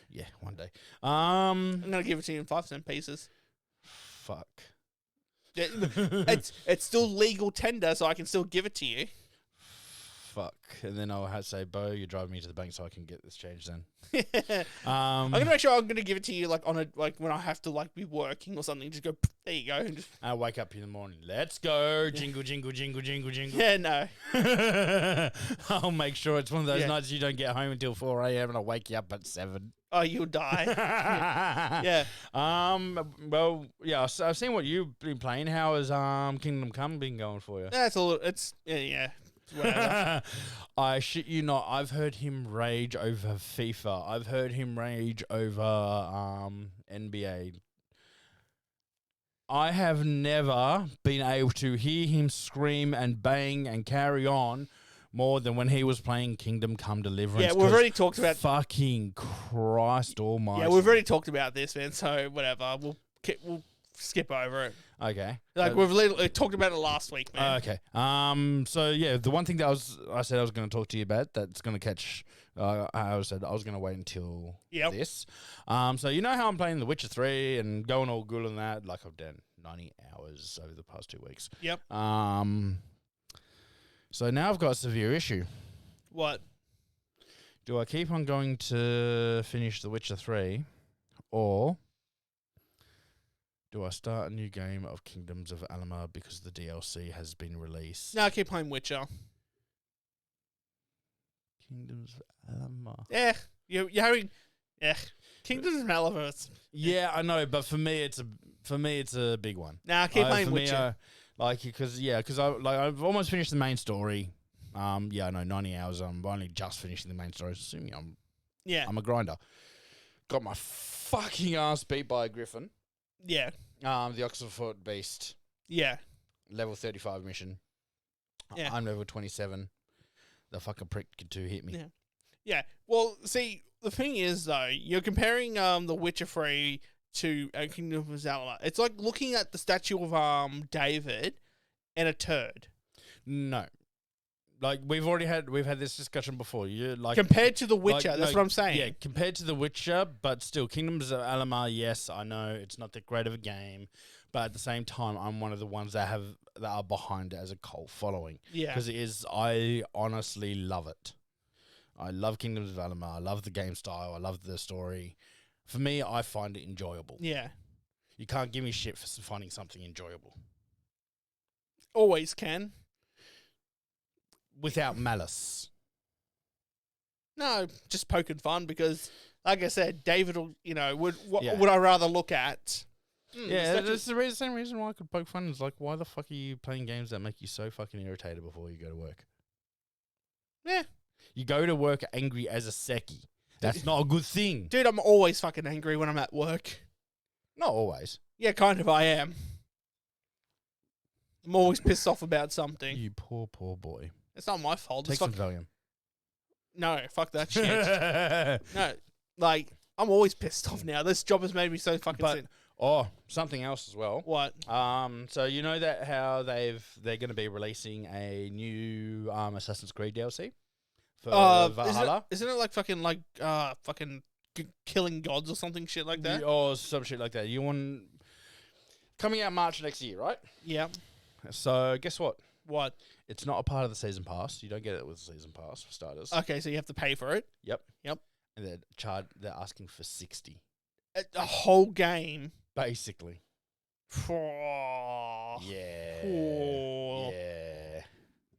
Yeah, one day. I'm gonna give it to you in 5-cent pieces. Fuck. It's still legal tender, so I can still give it to you. Fuck. And then I'll have to say, Bo, you drive me to the bank so I can get this changed then. I'm gonna make sure I'm gonna give it to you like when I have to be working or something. Just go, there you go. And just, I wake up in the morning. Let's go. Jingle, jingle, jingle, jingle, jingle. Yeah, no. I'll make sure it's one of those nights you don't get home until 4 a.m. and I'll wake you up at 7. Oh, you'll die. Yeah. Well, yeah. I've seen what you've been playing. How has Kingdom Come been going for you? That's all. It's yeah. Whatever. I shit you not. I've heard him rage over FIFA. I've heard him rage over NBA. I have never been able to hear him scream and bang and carry on more than when he was playing Kingdom Come Deliverance. Yeah, we've already talked about... Fucking Christ almighty. Yeah, we've already talked about this, man, so whatever. We'll skip over it. Okay. We've literally talked about it last week, man. Okay. So yeah, the one thing that I said I was going to talk to you about that's going to catch... I said I was going to wait until this. So you know how I'm playing The Witcher 3 and going all good on that? Like I've done 90 hours over the past 2 weeks. Yep. So now I've got a severe issue. What? Do I keep on going to finish The Witcher 3 or do I start a new game of Kingdoms of Amalur because the DLC has been released? No, I keep playing Witcher. Kingdoms of Amalur. Yeah, you're having Kingdoms of Amalur. Yeah, I know, but for me it's a big one. Nah, I keep playing Witcher. Because I've almost finished the main story. I know 90 hours. I'm only just finishing the main story. Assuming I'm a grinder. Got my fucking ass beat by a griffin. Yeah. The Oxford Beast. Yeah. Level 35 mission. Yeah. I'm level 27. The fucking prick could hit me. Yeah. Yeah. Well, see, the thing is though, you're comparing The Witcher 3 to Kingdom of Amalur. It's like looking at the statue of David and a turd. No. like we've had this discussion before. You like Compared to The Witcher, like, that's no, what I'm saying. Yeah, compared to The Witcher, but still, Kingdoms of Amalur. Yes, I know it's not that great of a game, but at the same time, I'm one of the ones that are behind it as a cult following. Yeah. Because it is. I honestly love it. I love Kingdoms of Amalur. I love the game style. I love the story. For me, I find it enjoyable. Yeah. You can't give me shit for finding something enjoyable Always can. without malice. No, just poking fun because, like I said, David will, would Yeah. I rather look at? Yeah, that's the same reason why I could poke fun. Is like, why the fuck are you playing games that make you so fucking irritated before you go to work? Yeah. You go to work angry as a Seki. That's not a good thing. Dude, I'm always fucking angry when I'm at work. Not always. Yeah, kind of I am. I'm always pissed off about something. You poor boy. It's not my fault. Take It's some Valium. No, fuck that shit. No, like, I'm always pissed off now. This job has made me so fucking sick. Oh, something else as well. What? So you know that how they're going to be releasing a new Assassin's Creed DLC for Valhalla? Isn't it like fucking killing gods or something shit like that? Or some shit like that. You want coming out March next year, right? Yeah. So guess what? What? It's not a part of the season pass. You don't get it with the season pass for starters. Okay, so you have to pay for it. Yep. Yep. And they're asking for 60. A whole game. Basically. Oh. Yeah. Oh. Yeah.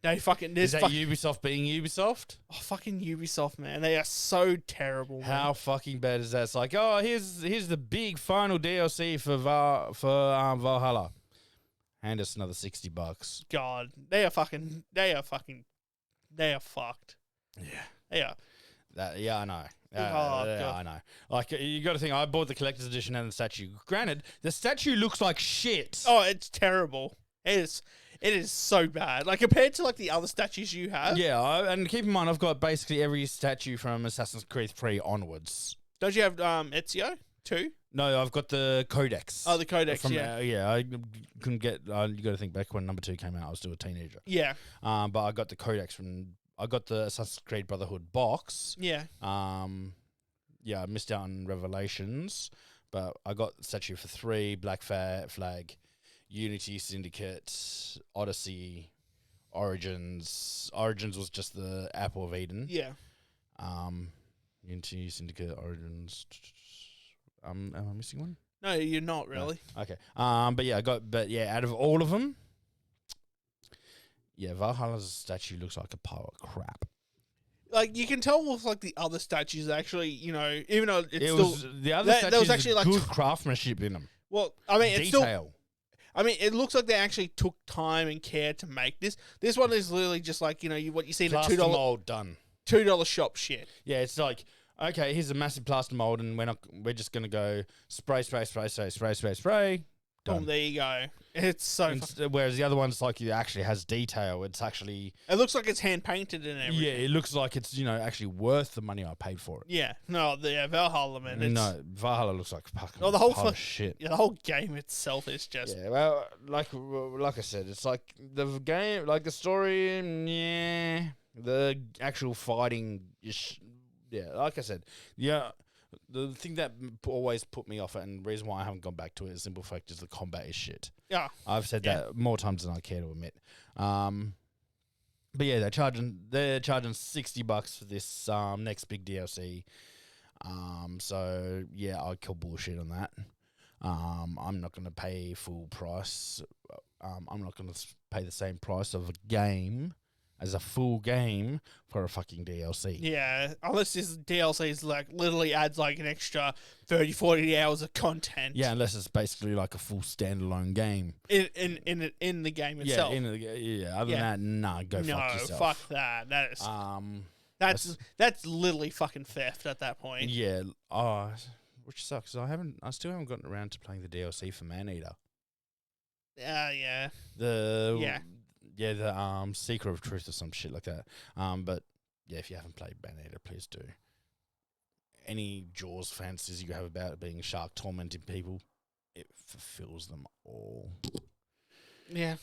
No, fucking this. Is that Ubisoft being Ubisoft? Oh, fucking Ubisoft, man. They are so terrible. How fucking bad is that? It's like, oh, here's the big final DLC for Valhalla. Hand us another $60. God, they are fucked. Yeah. They are. I know. God. I know. Like, you got to think, I bought the collector's edition and the statue. Granted, the statue looks like shit. Oh, it's terrible. It is so bad. Like, compared to, like, the other statues you have. Yeah, and keep in mind, I've got basically every statue from Assassin's Creed 3 onwards. Don't you have Ezio too? No, I've got the Codex. Oh, the Codex, yeah. Yeah, I couldn't get... you got to think, back when number 2 came out, I was still a teenager. Yeah. But I got the Codex I got the Assassin's Creed Brotherhood box. Yeah. Yeah, I missed out on Revelations, but I got the statue for 3, Black Flag, Unity, Syndicate, Odyssey, Origins. Origins was just the Apple of Eden. Yeah. Unity, Syndicate, Origins. Am I missing one? No, you're not really. No. Okay. Out of all of them, yeah, Valhalla's statue looks like a pile of crap. Like, you can tell with, like, the other statues, actually, even though The other statues there was actually, like, good craftsmanship in them. Well, I mean, it's Detail. it looks like they actually took time and care to make this. This one is literally just like, what you see in a Plaster mold done. $2 shop shit. Yeah, it's like, okay, here's a massive plaster mold, and we're just gonna go spray. Done. Oh, there you go. It's so. Whereas the other one's like it actually has detail. It's actually. It looks like it's hand painted and everything. Yeah, it looks like it's actually worth the money I paid for it. Yeah, no, the Valhalla, man. No, Valhalla looks like fucking the whole pile of shit. Yeah, the whole game itself is just. Yeah, well, like I said, it's like the game, like the story, yeah, the actual fighting is, yeah, like I said, yeah. The thing that always put me off it, and the reason why I haven't gone back to it, is simple fact is the combat is shit. Yeah, I've said that more times than I care to admit. But yeah, they're charging $60 for this next big DLC. So yeah, I'll kill bullshit on that. I'm not going to pay full price. I'm not going to pay the same price of a game as a full game for a fucking DLC. Yeah, unless this DLC is like literally adds like an extra 30, 40 hours of content. Yeah, unless it's basically like a full standalone game. In the game itself. Other than that, nah, go fuck yourself. No, fuck that. That is that's literally fucking theft at that point. Yeah. Which sucks. I still haven't gotten around to playing the DLC for Maneater. Yeah. The Seeker of Truth or some shit like that. But yeah, if you haven't played Maneater, please do. Any Jaws fantasies you have about it being a shark tormenting people, it fulfills them all. Yeah.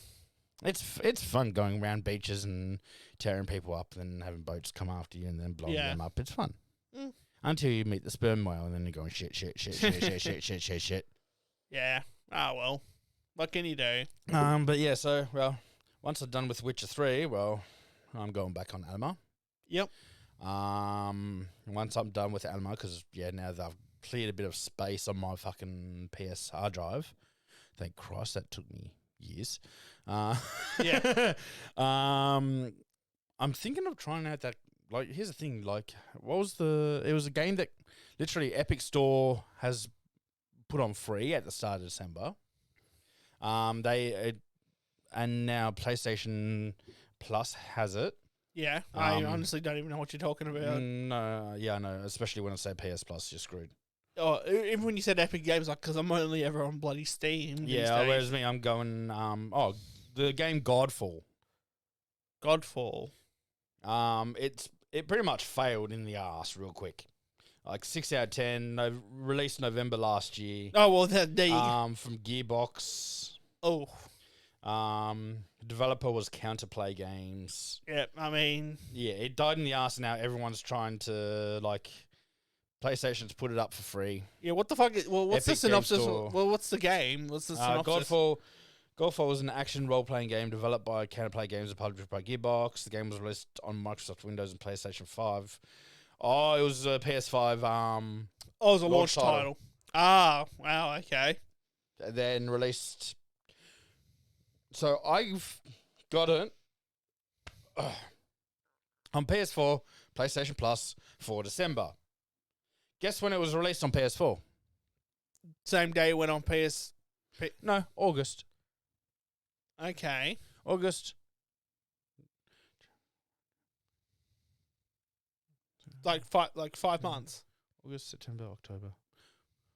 It's fun going around beaches and tearing people up and having boats come after you and then blowing Yeah. them up. It's fun. Mm. Until you meet the sperm whale and then you're going shit. Yeah. Ah, well. What can you do? But yeah, so, well, once I'm done with Witcher 3, well, I'm going back on Anima. Yep. Once I'm done with Anima, because, yeah, now that I've cleared a bit of space on my fucking PS hard drive. Thank Christ, that took me years. Yeah. I'm thinking of trying out that, like, here's the thing, like, it was a game that literally Epic Store has put on free at the start of December. And now PlayStation Plus has it. Yeah. I honestly don't even know what you're talking about. No, yeah, I know. Especially when I say PS Plus, you're screwed. Oh, even when you said Epic Games, like, because I'm only ever on bloody Steam. these Yeah, days. whereas me, I'm going. The game Godfall. Godfall. It pretty much failed in the ass real quick. Like 6 out of 10. Released November last year. Oh well, there you go. From Gearbox. Oh. Developer was Counterplay Games. Yeah. I mean. Yeah, it died in the ass. And now everyone's trying to like. PlayStation's put it up for free. Yeah. What the fuck? Well, what's Epic the Games synopsis? Store. Well, what's the game? What's the synopsis? Godfall was an action role-playing game developed by Counterplay Games and published by Gearbox. The game was released on Microsoft Windows and PlayStation 5. Oh, it was a PS5. Oh, it was a launch title. Ah, wow. Okay. Then released. So I've got it on PS4, PlayStation Plus for December. Guess when it was released on PS4? Same day it went on PS. No, August. Okay. August. Like 5 months. August, September, October.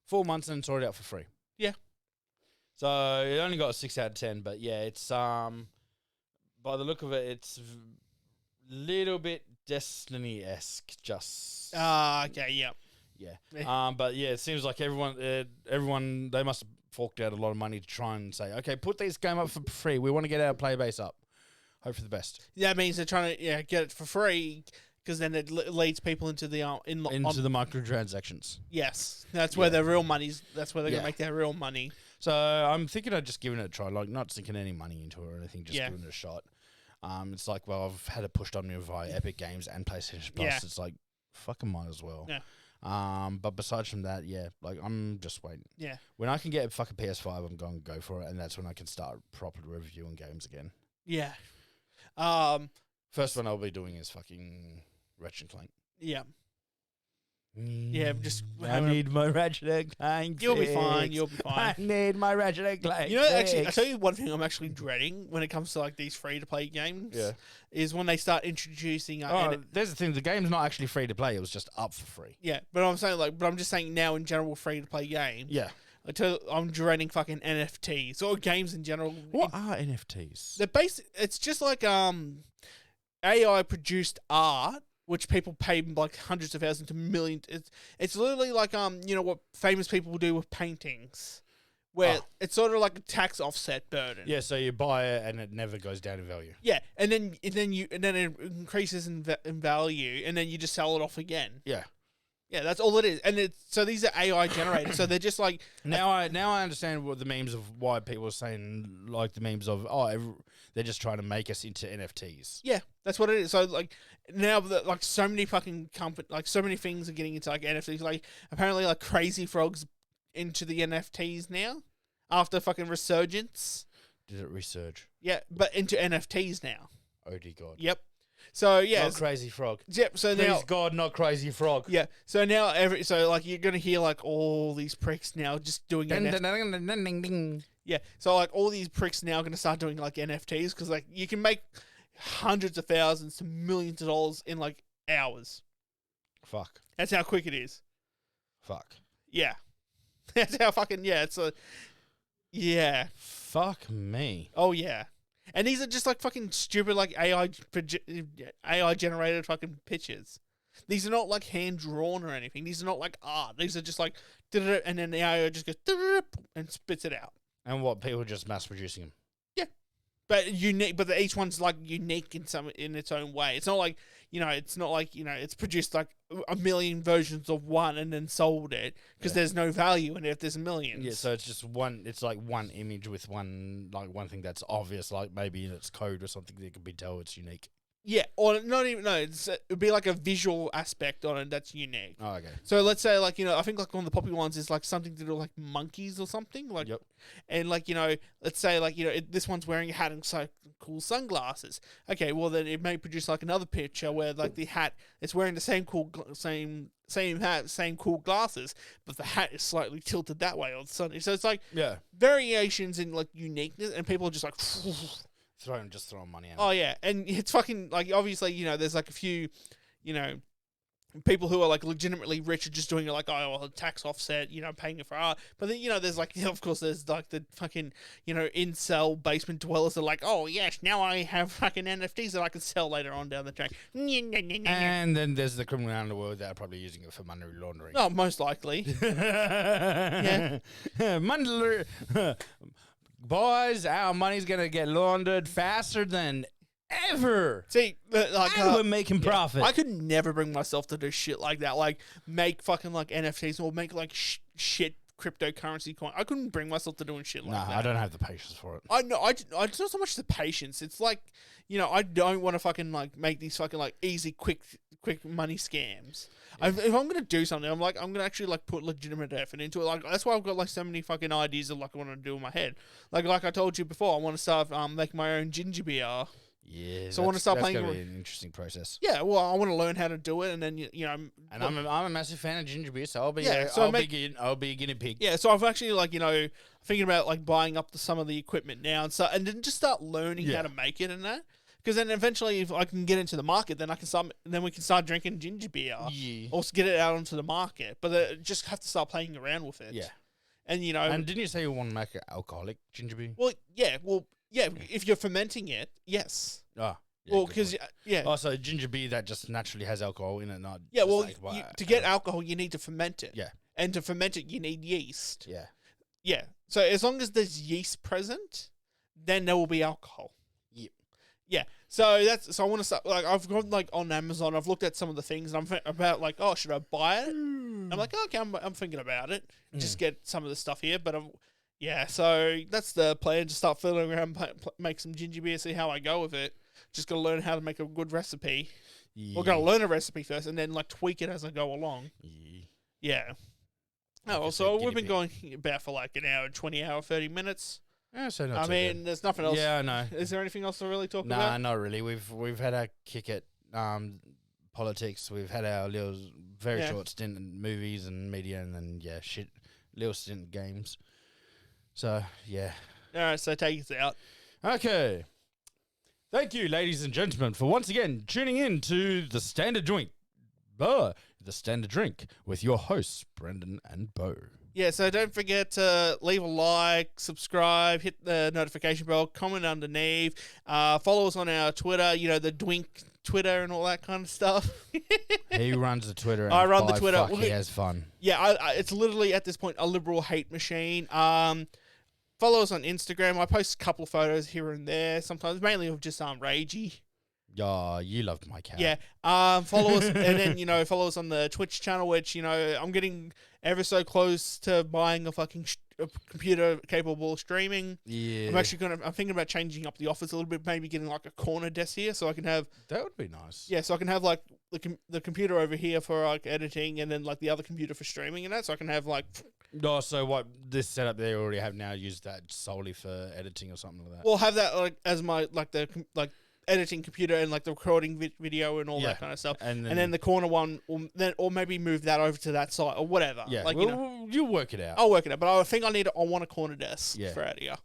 4 months and it's already out for free. Yeah. So it only got a 6 out of 10, but yeah, it's by the look of it, it's little bit Destiny-esque. Just Okay. Yep. yeah. But yeah, it seems like everyone they must have forked out a lot of money to try and say, okay, put this game up for free. We want to get our player base up. Hope for the best. That means they're trying to get it for free because then it leads people into the Into the microtransactions. Yes, that's where their real money's. That's where they're gonna Yeah. make their real money. So I'm thinking of just giving it a try, like not sinking any money into it or anything, just Yeah. giving it a shot. It's like, well, I've had it pushed on me via Epic Games and PlayStation Plus. Yeah. It's like, fucking might as well. Yeah. But besides from that, yeah, like I'm just waiting. Yeah. When I can get a fucking PS5, I'm going to go for it, and that's when I can start properly reviewing games again. Yeah. First one I'll be doing is fucking Ratchet and Clank. Yeah. Yeah, just I need my Ratchet and Clank. You'll be fine. fix. You'll be I fine. need my Ratchet and Clank. You know, actually, I fix. tell you one thing I'm actually dreading when it comes to like these free to play games. Yeah. Is when they start introducing. There's the thing. The game's not actually free to play. It was just up for free. Yeah, but I'm saying I'm just saying now in general free to play games. Yeah. I'm dreading fucking NFTs or games in general. What are NFTs? They're it's just like AI produced art, which people pay like hundreds of thousands to millions. It's literally like what famous people do with paintings, where it's sort of like a tax offset burden. Yeah, so you buy it and it never goes down in value. Yeah, and then it increases in value, and then you just sell it off again. Yeah. Yeah, that's all it is. And so these are AI generated. So they're just like Now I understand what the memes of why people are saying, like the memes of they're just trying to make us into NFTs. yeah, that's what it is. So like now that like so many fucking so many things are getting into like NFTs. Like apparently like Crazy Frog's into the NFTs now after fucking resurgence. Did it resurge? Yeah, but into NFTs now. Oh dear God. Yep. So yeah, Not Crazy Frog. yep. So Please now, God, not Crazy Frog. yeah. So now like you're gonna hear like all these pricks now just doing NFTs. Yeah, so like all these pricks now are going to start doing like NFTs because like you can make hundreds of thousands to millions of dollars in like hours. Fuck. That's how quick it is. Fuck. Yeah, that's how fucking It's a yeah. Fuck me. Oh yeah, and these are just like fucking stupid like AI generated fucking pictures. These are not like hand drawn or anything. These are not like art. These are just like and then the AI just goes and spits it out. And what, people just mass producing them? Yeah. but unique. But each one's like unique in its own way. It's not like it's produced like a million versions of one and then sold it because there's no value in it if there's millions. Yeah, so it's just one. It's like one image with one thing that's obvious, like maybe in its code or something that can be told it's unique. Yeah, or not even it'd be like a visual aspect on it that's unique. Oh, okay. So let's say I think like one of the popular ones is like something to do with like monkeys or something like. Yep. And let's say this one's wearing a hat and so cool sunglasses. Okay, well then it may produce like another picture where like the hat is wearing the same same hat, same cool glasses, but the hat is slightly tilted that way or the sun. So it's like variations in like uniqueness, and people are just like. Just throwing money out. Oh yeah, and it's fucking like obviously there's like a few people who are like legitimately rich are just doing it like tax offset paying it for art, but then there's like of course there's like the fucking incel basement dwellers that are like, oh yes, now I have fucking NFTs that I can sell later on down the track. And then there's the criminal underworld that are probably using it for money laundering. Oh, most likely. Yeah. Money. Boys, our money's gonna get laundered faster than ever. See, and we're making profit. I could never bring myself to do shit like that. Like make fucking like NFTs or make like shit cryptocurrency coin. I couldn't bring myself to doing shit like that. I don't have the patience for it. I know. It's not so much the patience. It's like I don't want to fucking like make these fucking like easy, quick money scams. Yeah. If I'm gonna do something, I'm gonna actually like put legitimate effort into it. Like that's why I've got like so many fucking ideas of like I want to do in my head. Like I told you before, I want to start making my own ginger beer. Yeah, so I want to start playing. That's gonna be an interesting process. Yeah, well, I want to learn how to do it, and then And I'm a massive fan of ginger beer, so I'll be I'll be a guinea pig. Yeah, so I've actually thinking about like buying up some of the equipment now and then just start learning how to make it and that. Because then eventually, if I can get into the market, then we can start drinking ginger beer, or get it out onto the market. But just have to start playing around with it. Yeah, and And didn't you say you want to make an alcoholic ginger beer? Well, yeah. If you're fermenting it, yes. Oh, yeah, well, because Oh, so ginger beer that just naturally has alcohol in it, not to get alcohol, you need to ferment it. Yeah, and to ferment it, you need yeast. Yeah, yeah. So as long as there's yeast present, then there will be alcohol. Yeah, so I want to start, like, I've gone, like, on Amazon, I've looked at some of the things, and I'm about, like, oh, should I buy it? I'm like, okay, I'm thinking about it, just get some of the stuff here, but so that's the plan, just start fiddling around, make some ginger beer, see how I go with it, just gotta learn how to make a good recipe, We're gotta learn a recipe first, and then, like, tweak it as I go along. Yeah. Oh, so we've been going about for, like, an hour and 20 hour, 30 minutes. Yeah, so not I mean, good. There's nothing else. Yeah, I know. Is there anything else to really talk about? Nah, not really. We've had our kick at politics. We've had our very short stint in movies and media, and then little stint in games. So yeah. All right, so take us out. Okay. Thank you, ladies and gentlemen, for once again tuning in to the Standard Drink. The Standard Drink with your hosts Brendan and Bo. Yeah, so don't forget to leave a like, subscribe, hit the notification bell, comment underneath, follow us on our Twitter, the Dwink Twitter and all that kind of stuff. He runs the Twitter. And I run the Twitter. He has fun. Yeah, it's literally at this point a liberal hate machine. Follow us on Instagram. I post a couple of photos here and there, sometimes mainly of just ragey. Oh, you loved my cat. Yeah. Follow us, and then follow us on the Twitch channel, which I'm getting ever so close to buying a fucking computer capable of streaming. Yeah. I'm thinking about changing up the office a little bit, maybe getting like a corner desk here, so I can have. That would be nice. Yeah, so I can have like the computer over here for like editing, and then like the other computer for streaming and that, so I can have like. No, so what this setup they already have now, use that solely for editing or something like that. Well, have that like as my editing computer and like the recording video and all that kind of stuff, and then the corner one, or maybe move that over to that side or whatever. Yeah, like you'll work it out. I'll work it out, but I think I want a corner desk for out here.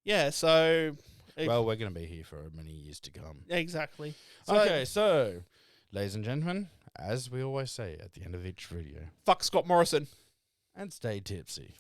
Yeah. So. Well, we're gonna be here for many years to come. Exactly. So, ladies and gentlemen, as we always say at the end of each video, fuck Scott Morrison and stay tipsy.